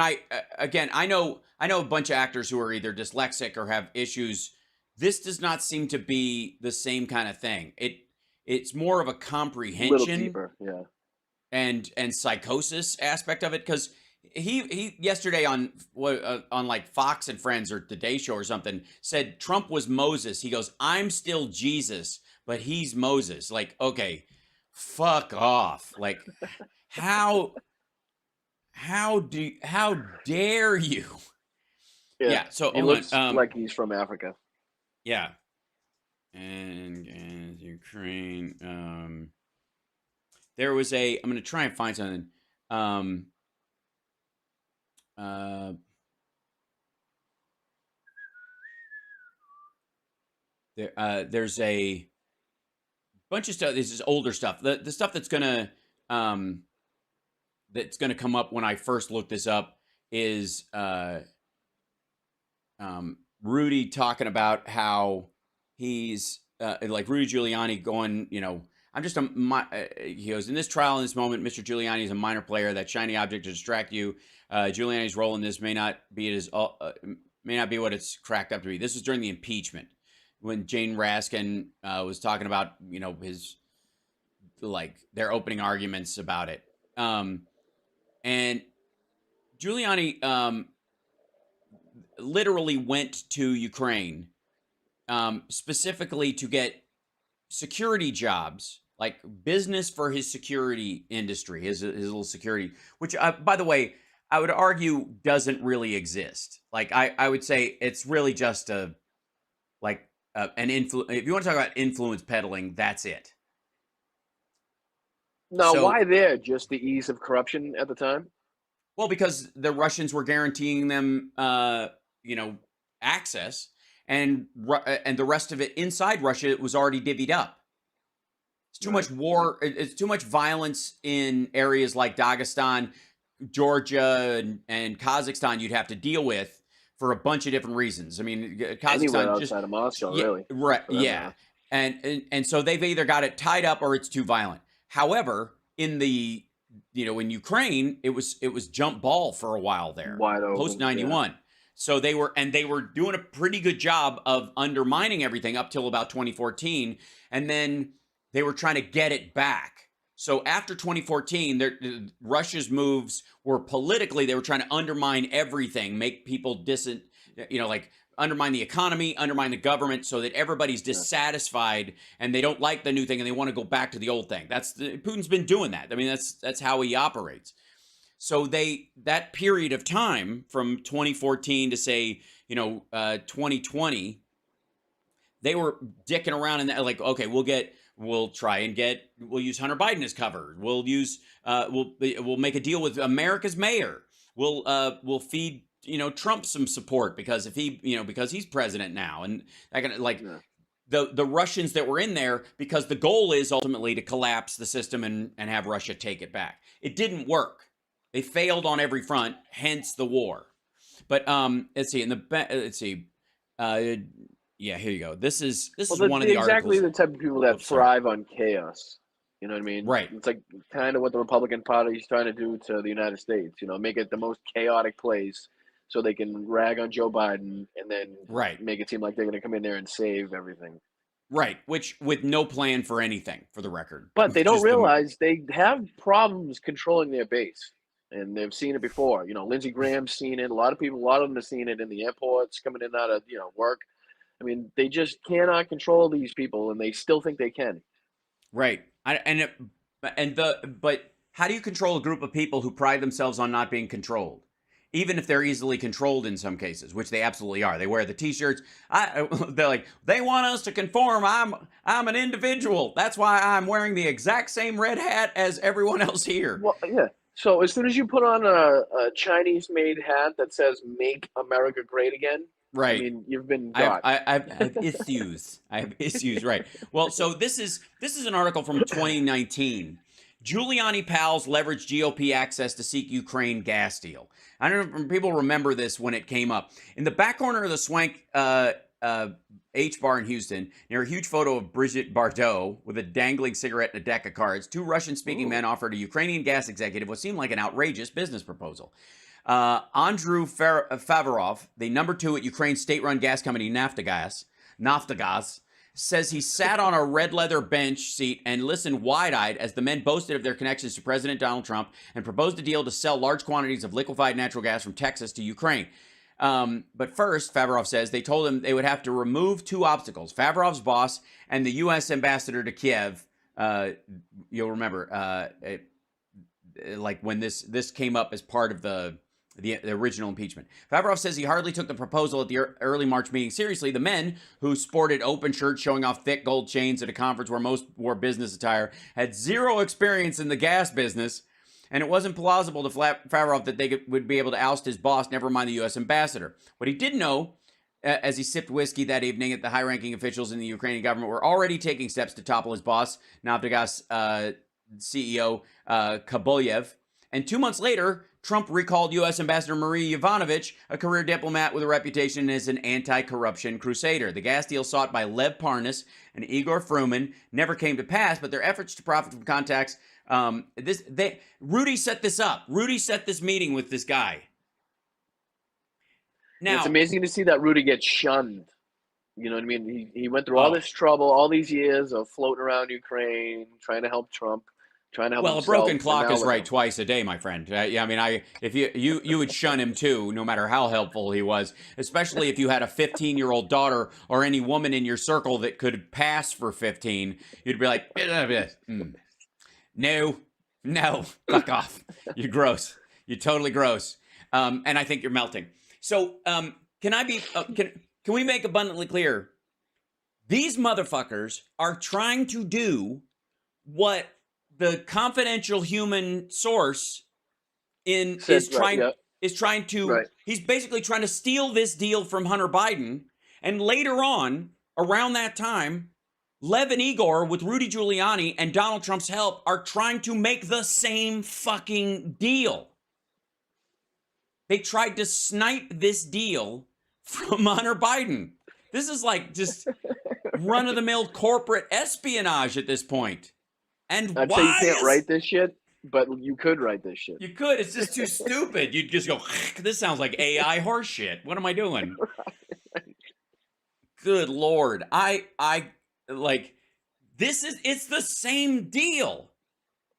again, I know a bunch of actors who are either dyslexic or have issues. This does not seem to be the same kind of thing. It's more of a A little comprehension deeper, yeah. and psychosis aspect of it, because he yesterday on like Fox and Friends or Today Show or something said Trump was Moses. He goes, I'm still Jesus, but he's Moses. Like, okay, fuck off. Like, how dare you? Yeah, Yeah. So he hold looks on. like he's from Africa. Yeah. And Ukraine. There was I'm going to try and find something. Uh, there's a bunch of stuff. This is older stuff. The stuff that's gonna come up when I first look this up is Rudy talking about how he's like Rudy Giuliani going, I'm just he goes, in this trial, in this moment, Mr. Giuliani is a minor player, that shiny object to distract you. Giuliani's role in this may not be what it's cracked up to be. This was during the impeachment when Jane Raskin was talking about, his their opening arguments about it. And Giuliani literally went to Ukraine specifically to get security jobs, like business for his security industry, his little security, which, by the way, I would argue doesn't really exist. Like, I would say it's really just an influence. If you want to talk about influence peddling, that's it. Now, So, why there? Just the ease of corruption at the time? well, because the Russians were guaranteeing them, access, and the rest of it inside Russia was already divvied up. It's too much war. It's too much violence in areas like Dagestan, Georgia, and Kazakhstan. You'd have to deal with for a bunch of different reasons. I mean, Kazakhstan Anywhere outside of Moscow, yeah, really. right, yeah, and so they've either got it tied up or it's too violent. However, in in Ukraine, it was jump ball for a while there, Wide open, post 91. Yeah. So they were doing a pretty good job of undermining everything up till about 2014, and then they were trying to get it back. So after 2014, Russia's moves were politically, they were trying to undermine everything, make people undermine the economy, undermine the government, so that everybody's dissatisfied and they don't like the new thing and they want to go back to the old thing. Putin's been doing that. I mean, that's how he operates. So that period of time from 2014 to say 2020, they were dicking around in that, like, okay, we'll use Hunter Biden as cover. We'll make a deal with America's mayor. We'll feed Trump some support because because he's president now, and that kind of the Russians that were in there, because the goal is ultimately to collapse the system and have Russia take it back. It didn't work. They failed on every front, hence the war. But let's see. Yeah, here you go. This is one of the exactly articles. the type of people that thrive on chaos. You know what I mean? Right. It's like kind of what the Republican Party is trying to do to the United States. You know, make it the most chaotic place so they can rag on Joe Biden and then make it seem like they're going to come in there and save everything. Right, which with no plan for anything, for the record. But they don't realize they have problems controlling their base. And they've seen it before. You know, Lindsey Graham's seen it. A lot of them have seen it in the airports, coming in and out of, work. I mean, they just cannot control these people, and they still think they can. Right. But how do you control a group of people who pride themselves on not being controlled? Even if they're easily controlled in some cases, which they absolutely are. They wear the T-shirts. They're like, they want us to conform. I'm an individual. That's why I'm wearing the exact same red hat as everyone else here. Well, yeah. So as soon as you put on a Chinese-made hat that says "Make America Great Again," right? I mean, you've been got. I have issues. I have issues. Right. Well, so this is an article from 2019. Giuliani pals leverage GOP access to seek Ukraine gas deal. I don't know if people remember this when it came up. In the back corner of the Swank H bar in Houston, near a huge photo of Brigitte Bardot with a dangling cigarette and a deck of cards, two Russian-speaking men offered a Ukrainian gas executive what seemed like an outrageous business proposal. Andrew Favorov, the number 2 at Ukraine's state-run gas company Naftagaz, says he sat on a red leather bench seat and listened wide-eyed as the men boasted of their connections to President Donald Trump and proposed a deal to sell large quantities of liquefied natural gas from Texas to Ukraine. But first, Favorov says they told him they would have to remove 2 obstacles. Favorov's boss and the U.S. ambassador to Kiev. You'll remember, like when this came up as part of the original impeachment. Favorov says he hardly took the proposal at the early March meeting seriously. The men, who sported open shirts showing off thick gold chains at a conference where most wore business attire, had zero experience in the gas business, and it wasn't plausible to Favorov that they would be able to oust his boss, never mind the U.S. ambassador. What he did know, as he sipped whiskey that evening at the high-ranking officials in the Ukrainian government were already taking steps to topple his boss, Naftagaz CEO Kabolyev. And 2 months later, Trump recalled U.S. Ambassador Marie Yovanovitch, a career diplomat with a reputation as an anti-corruption crusader. The gas deal sought by Lev Parnas and Igor Fruman never came to pass, but their efforts to profit from contacts, Rudy set this up. Rudy set this meeting with this guy. Now, it's amazing to see that Rudy gets shunned. You know what I mean? He went through all this trouble, all these years of floating around Ukraine, trying to help Trump. Well, a broken clock is right twice a day, my friend. Yeah, I mean, if you would shun him too, no matter how helpful he was, especially if you had a 15-year-old daughter or any woman in your circle that could pass for 15. You'd be like, no, fuck off. You're gross. You're totally gross. And I think you're melting. So, can we make abundantly clear? These motherfuckers are trying to do what the confidential human source is trying to. He's basically trying to steal this deal from Hunter Biden, and later on, around that time, Lev and Igor, with Rudy Giuliani and Donald Trump's help, are trying to make the same fucking deal. They tried to snipe this deal from Hunter Biden. This is like just run-of-the-mill corporate espionage at this point. And I'd say you can't write this shit, but you could write this shit. You could. It's just too stupid. You'd just go, this sounds like AI horse shit. What am I doing? Good Lord. I like, it's the same deal.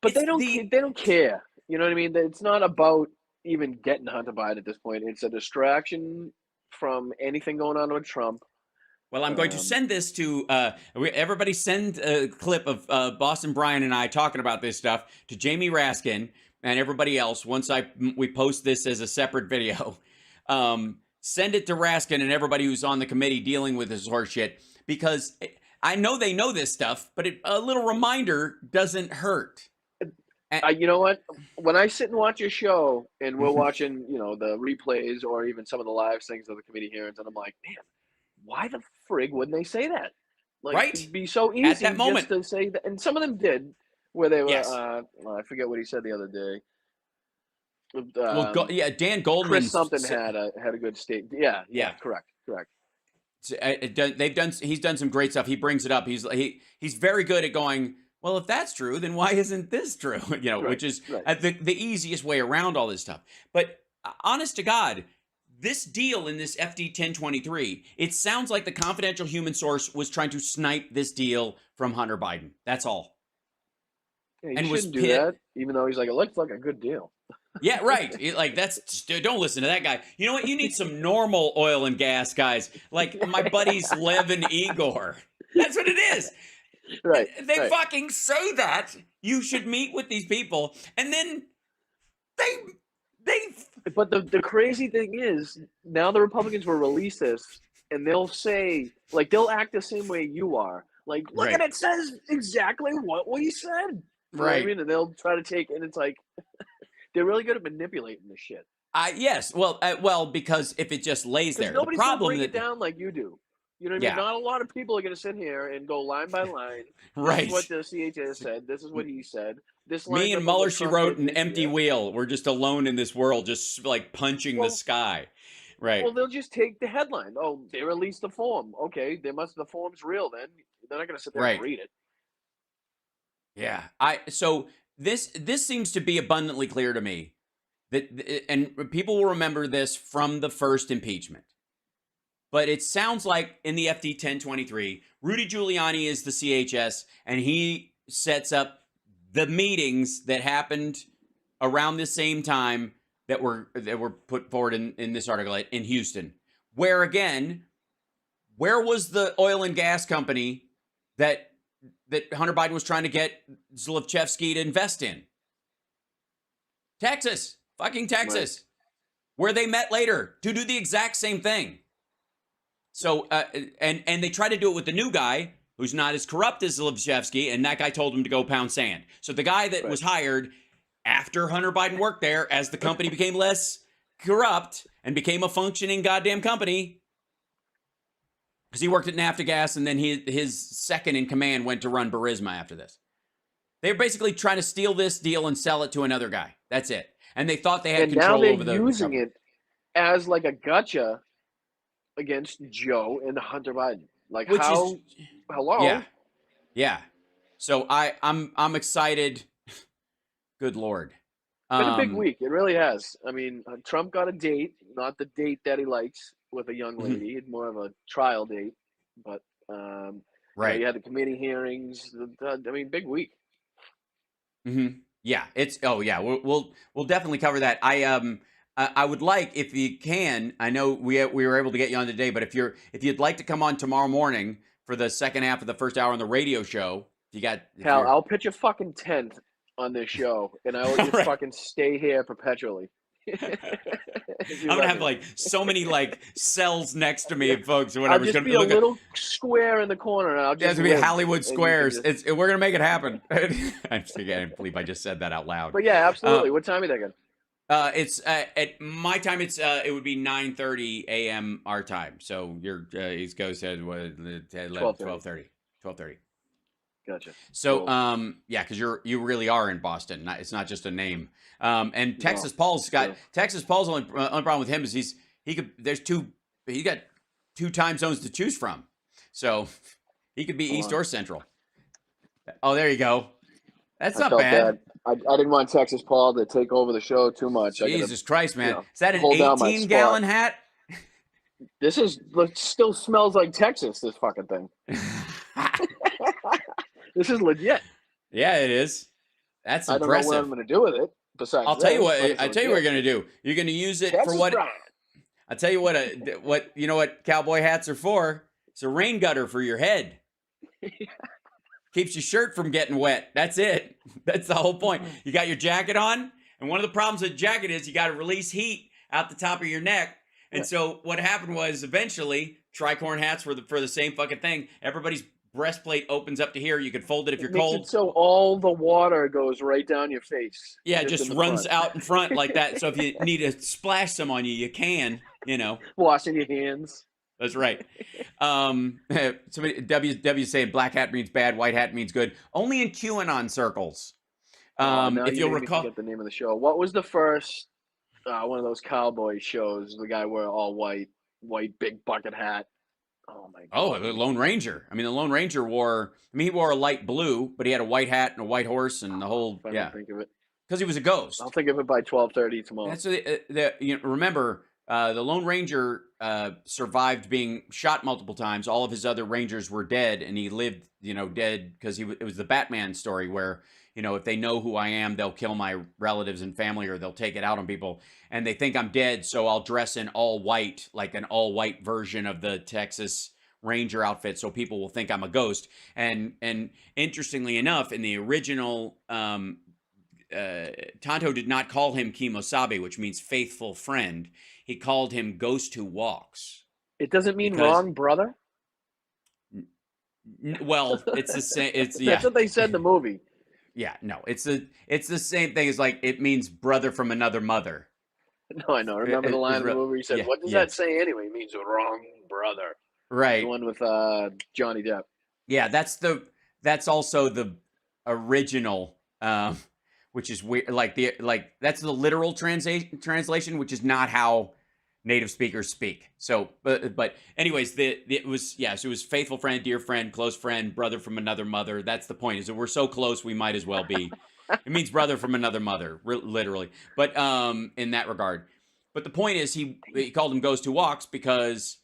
But they don't care. You know what I mean? It's not about even getting Hunter Biden at this point. It's a distraction from anything going on with Trump. Well, I'm going to send this to everybody. Send a clip of Boston Brian and I talking about this stuff to Jamie Raskin and everybody else. Once we post this as a separate video, send it to Raskin and everybody who's on the committee dealing with this horse shit, because I know they know this stuff, but a little reminder doesn't hurt. You know what? When I sit and watch your show and we're watching, the replays or even some of the live things of the committee hearings, and I'm like, man, why the frig wouldn't they say that? Like, Right. it'd be so easy At that moment. just to say that, and some of them did, where they were. Yes. I forget what he said the other day. Well, yeah, Dan Chris Goldman. something had a good statement. Yeah, correct. He's done some great stuff. He brings it up. He's very good at going, well, if that's true, then why isn't this true? Which is the easiest way around all this stuff. But honest to God, this deal in this FD 1023, it sounds like the confidential human source was trying to snipe this deal from Hunter Biden. That's all. Yeah, you shouldn't do that, even though he's like, it looks like a good deal. Yeah, right. Don't listen to that guy. You know what? You need some normal oil and gas guys, like my buddies Lev and Igor. That's what it is. Right. They fucking say that you should meet with these people, and then they. But the crazy thing is, now the Republicans will release this, and they'll say, like, they'll act the same way you are. Like, look at it, says exactly what we said. You know what I mean? And they'll try to take, and it's like, they're really good at manipulating this shit. Yes. Well, because if it just lays there, nobody's gonna break it down like you do. You know what I mean? Not a lot of people are going to sit here and go line by line. This is what the CHS said. This is what he said. Me and Mueller, she wrote an empty wheel. We're just alone in this world, just like punching the sky. Right. Well, they'll just take the headline. Oh, they released the form. Okay, the form's real then. They're not going to sit there and read it. Yeah. So this seems to be abundantly clear to me that, and people will remember this from the first impeachment. But it sounds like in the FD 1023, Rudy Giuliani is the CHS, and he sets up the meetings that happened around the same time that were put forward in this article in Houston. Where was the oil and gas company that Hunter Biden was trying to get Zlochevsky to invest in? Texas. Fucking Texas. Right. Where they met later to do the exact same thing. So, and they try to do it with the new guy who's not as corrupt as Zlochevsky, and that guy told him to go pound sand. So the guy that was hired after Hunter Biden worked there, as the company became less corrupt and became a functioning goddamn company, because he worked at Naftagaz, and then his second in command went to run Burisma after this. They were basically trying to steal this deal and sell it to another guy. That's it. And they thought they had control over the... And now they're using it as like a gotcha against Joe and Hunter Biden. Like, hello? Yeah. So I'm excited. Good Lord. It's been a big week. It really has. I mean, Trump got a date, not the date that he likes with a young lady. It's more of a trial date. But, you had the committee hearings. I mean, big week. Mm-hmm. Yeah. We'll definitely cover that. I would like, if you can, I know we were able to get you on today, but if you'd like to come on tomorrow morning for the second half of the first hour on the radio show, I'll pitch a fucking tent on this show, and I will just fucking stay here perpetually. I'm gonna have like so many like cells next to me, folks, or whatever. I'll just be a little square in the corner, and I'll just it's gonna be Hollywood Squares. We're gonna make it happen. I can't believe I just said that out loud. But yeah, absolutely. What time are they thinking? It's at my time. It would be 9:30 a.m. our time. So your East Coast said 12:30. Gotcha. So cool. Because you really are in Boston. It's not just a name. And Texas Paul's only problem with him is he got two time zones to choose from. So he could be East or Central. Oh, there you go. That's not bad. I didn't want Texas Paul to take over the show too much. Jesus Christ, man. Is that an 18-gallon hat? This still smells like Texas, this fucking thing. This is legit. Yeah, it is. That's impressive. I don't know what I'm going to do with it. Besides, I'll tell you what you're going to do. You're going to use it for what? I'll tell you what you know what cowboy hats are for. It's a rain gutter for your head. Keeps your shirt from getting wet. That's it. That's the whole point. You got your jacket on, and one of the problems with jacket is you got to release heat out the top of your neck. And so what happened was eventually tricorn hats were for the same fucking thing. Everybody's breastplate opens up to here. You can fold it if you're cold. So all the water goes right down your face. Yeah, just runs out in front like that. So if you need to splash some on you, you can, Washing your hands. That's right. Somebody W saying black hat means bad, white hat means good. Only in QAnon circles. Oh, now If you you'll made me recall, forget the name of the show. What was the first one of those cowboy shows? The guy wore all white big bucket hat. Oh my oh, God, the what was Lone his name? Ranger. I mean, the Lone Ranger wore. I mean, he wore a light blue, but he had a white hat and a white horse and the whole. If I don't Yeah, think of it, because he was a I'll ghost. think of it by 12:30 tomorrow. That's remember the Lone Ranger survived being shot multiple times. All of his other Rangers were dead, and he lived, dead because it was the Batman story where if they know who I am, they'll kill my relatives and family, or they'll take it out on people, and they think I'm dead, so I'll dress in all white, like an all white version of the Texas Ranger outfit, so people will think I'm a ghost. And interestingly enough, in the original Tonto did not call him Kimosabe, which means faithful friend. He called him Ghost Who Walks It doesn't mean because, wrong, brother. well, it's the same. It's That's yeah, what they said in the movie. yeah. No, it's the same thing as like it means brother from another mother. No, I know. Remember the line in the movie? He said, Yeah, "What does yeah, that say anyway?" It means wrong, brother. The right. one with Johnny Depp. Yeah, that's also the original, which is weird. Like that's the literal translation, which is not how native speakers speak. So, but anyways, it was so it was faithful friend, dear friend, close friend, brother from another mother. That's the point. Is that we're so close, we might as well be. It means brother from another mother, literally. But in that regard. But the point is, he called him Ghost Who Walks because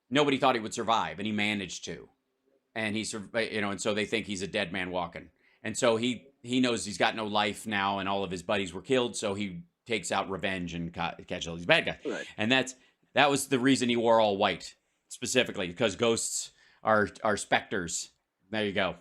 nobody thought he would survive, and he managed to, and and so they think he's a dead man walking, and so he knows he's got no life now, and all of his buddies were killed, so he takes out revenge and catches all these bad guys, Right. and that was the reason he wore all white specifically, because ghosts are specters. There you go.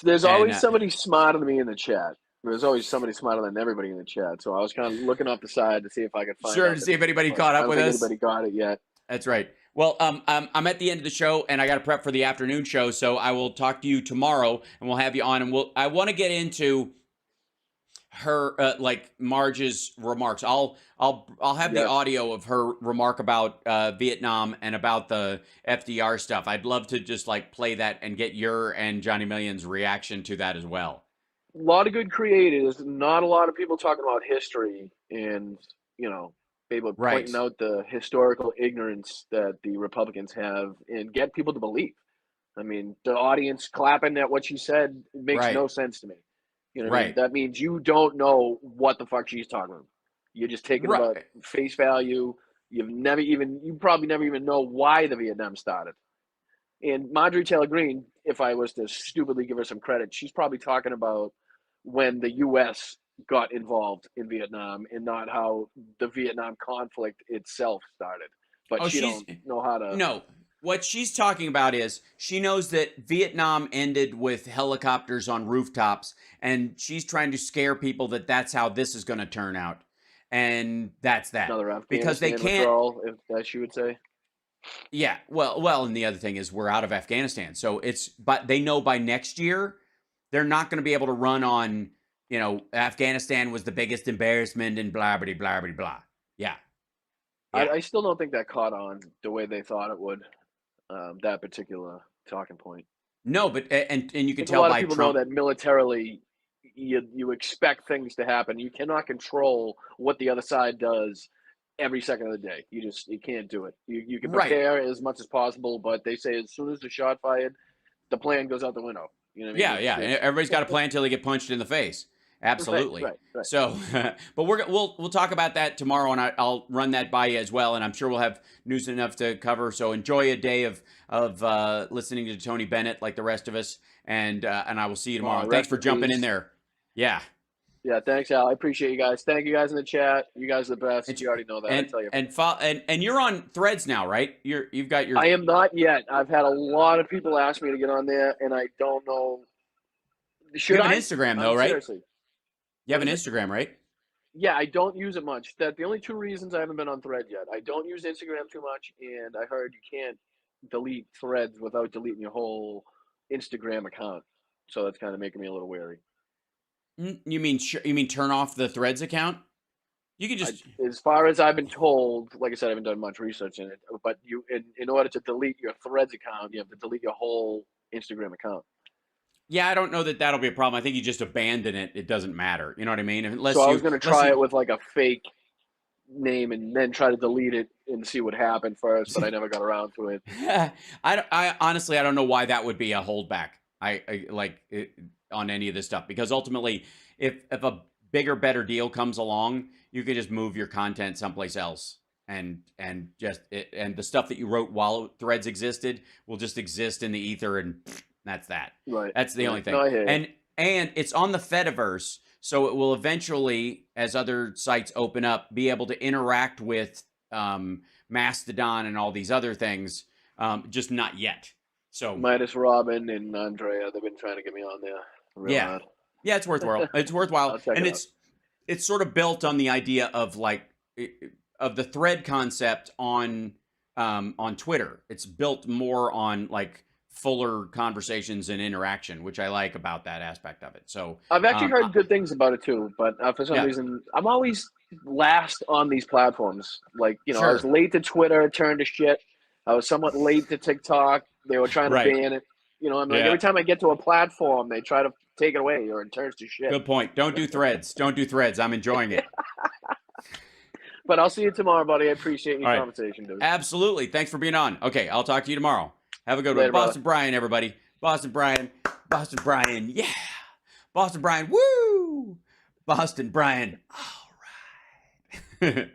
There's And always somebody smarter than me in the chat. There's always somebody smarter than everybody in the chat. So I was kind of looking off the side to see if I could find sure, out to the see if name, anybody but caught I up don't with think us. anybody got it yet. That's right. Well, I'm at the end of the show, and I got to prep for the afternoon show, so I will talk to you tomorrow, and we'll have you on, and I want to get into her like Marge's remarks. I'll have the Yes. audio of her remark about Vietnam and about the FDR stuff. I'd love to just like play that and get your and Johnny Million's reaction to that as well. A lot of good creators, not a lot of people talking about history and, able pointing Right. out the historical ignorance that the Republicans have and get people to believe. I mean, the audience clapping at what she said makes Right. no sense to me. You know what I mean? Right. That means you don't know what the fuck she's talking about. You're just taking about Right. face value. You probably never even know why the Vietnam started. And Marjorie Taylor Greene, if I was to stupidly give her some credit, she's probably talking about when the U.S. got involved in Vietnam and not how the Vietnam conflict itself started. But Oh, she she's don't know how to. no. What she's talking about is she knows that Vietnam ended with helicopters on rooftops, and she's trying to scare people that that's how this is going to turn out, and that's that, Another because they Afghanistan can't. withdrawal, if as she would say. Yeah, well, and the other thing is we're out of Afghanistan, so but they know by next year they're not going to be able to run on. Afghanistan was the biggest embarrassment and blah blah blah blah blah. Yeah, yeah. I still don't think that caught on the way they thought it would. That particular talking point. No, but and you I can think a tell lot of by people know Trump. that militarily, you expect things to happen. You cannot control what the other side does every second of the day. You can't do it. You can Right. prepare as much as possible, but they say as soon as the shot fired, the plan goes out the window. You know what I mean? Yeah, yeah. Everybody's got a plan until they get punched in the face. Right, Absolutely. right, right. So, but we'll talk about that tomorrow, and I'll run that by you as well. And I'm sure we'll have news enough to cover. So enjoy a day of listening to Tony Bennett like the rest of us, and I will see you tomorrow. Thanks Rest for in jumping in peace. there. Yeah. Yeah, thanks, Al. I appreciate you guys. Thank you guys in the chat. You guys are the best. And You already know that. I tell you. and you're on Threads now, right? You've got your. I am not yet. I've had a lot of people ask me to get on there, and I don't know. You Should have an I? Instagram though, I'm right? seriously. You have What an is it? Instagram, right? Yeah, I don't use it much. That the only two reasons I haven't been on Thread yet. I don't use Instagram too much, and I heard you can't delete Threads without deleting your whole Instagram account. So that's kind of making me a little wary. You mean turn off the Threads account? You can just as far as I've been told, like I said, I haven't done much research in it, but in order to delete your Threads account, you have to delete your whole Instagram account. yeah, I don't know that that'll be a problem. I think you just abandon it. It doesn't matter. You know what I mean? So Unless I was you, going to unless try you, it with like a fake name and then try to delete it and see what happened first, but I never got around to it. I honestly, I don't know why that would be a holdback. I like it, on any of this stuff, because ultimately, if a bigger, better deal comes along, you can just move your content someplace else, and just and the stuff that you wrote while Threads existed will just exist in the ether, and that's that. Right. That's the only Right. thing. No, I hear you. And it's on the Fediverse, so it will eventually, as other sites open up, be able to interact with Mastodon and all these other things, just not yet. So Minus Robin and Andrea, they've been trying to get me on there real yeah, hard. yeah, it's worthwhile. It's worthwhile, I'll check and it out. it's sort of built on the idea of like of the thread concept on Twitter. It's built more on like fuller conversations and interaction, which I like about that aspect of it. So I've actually heard good things about it too, but for some yeah, reason, I'm always last on these platforms. Like, I was sure, late to Twitter, it turned to shit. I was somewhat late to TikTok. They were trying to right, ban it. I'm like, yeah. every time I get to a platform, they try to take it away or it turns to shit. Good point. Don't do threads. Don't do threads. I'm enjoying it. But I'll see you tomorrow, buddy. I appreciate your All right. conversation, dude. Absolutely. Thanks for being on. Okay, I'll talk to you tomorrow. Have a good one. Later, brother. Boston Brian, everybody. Boston Brian. Boston Brian. Yeah. Boston Brian. Woo. Boston Brian. All right.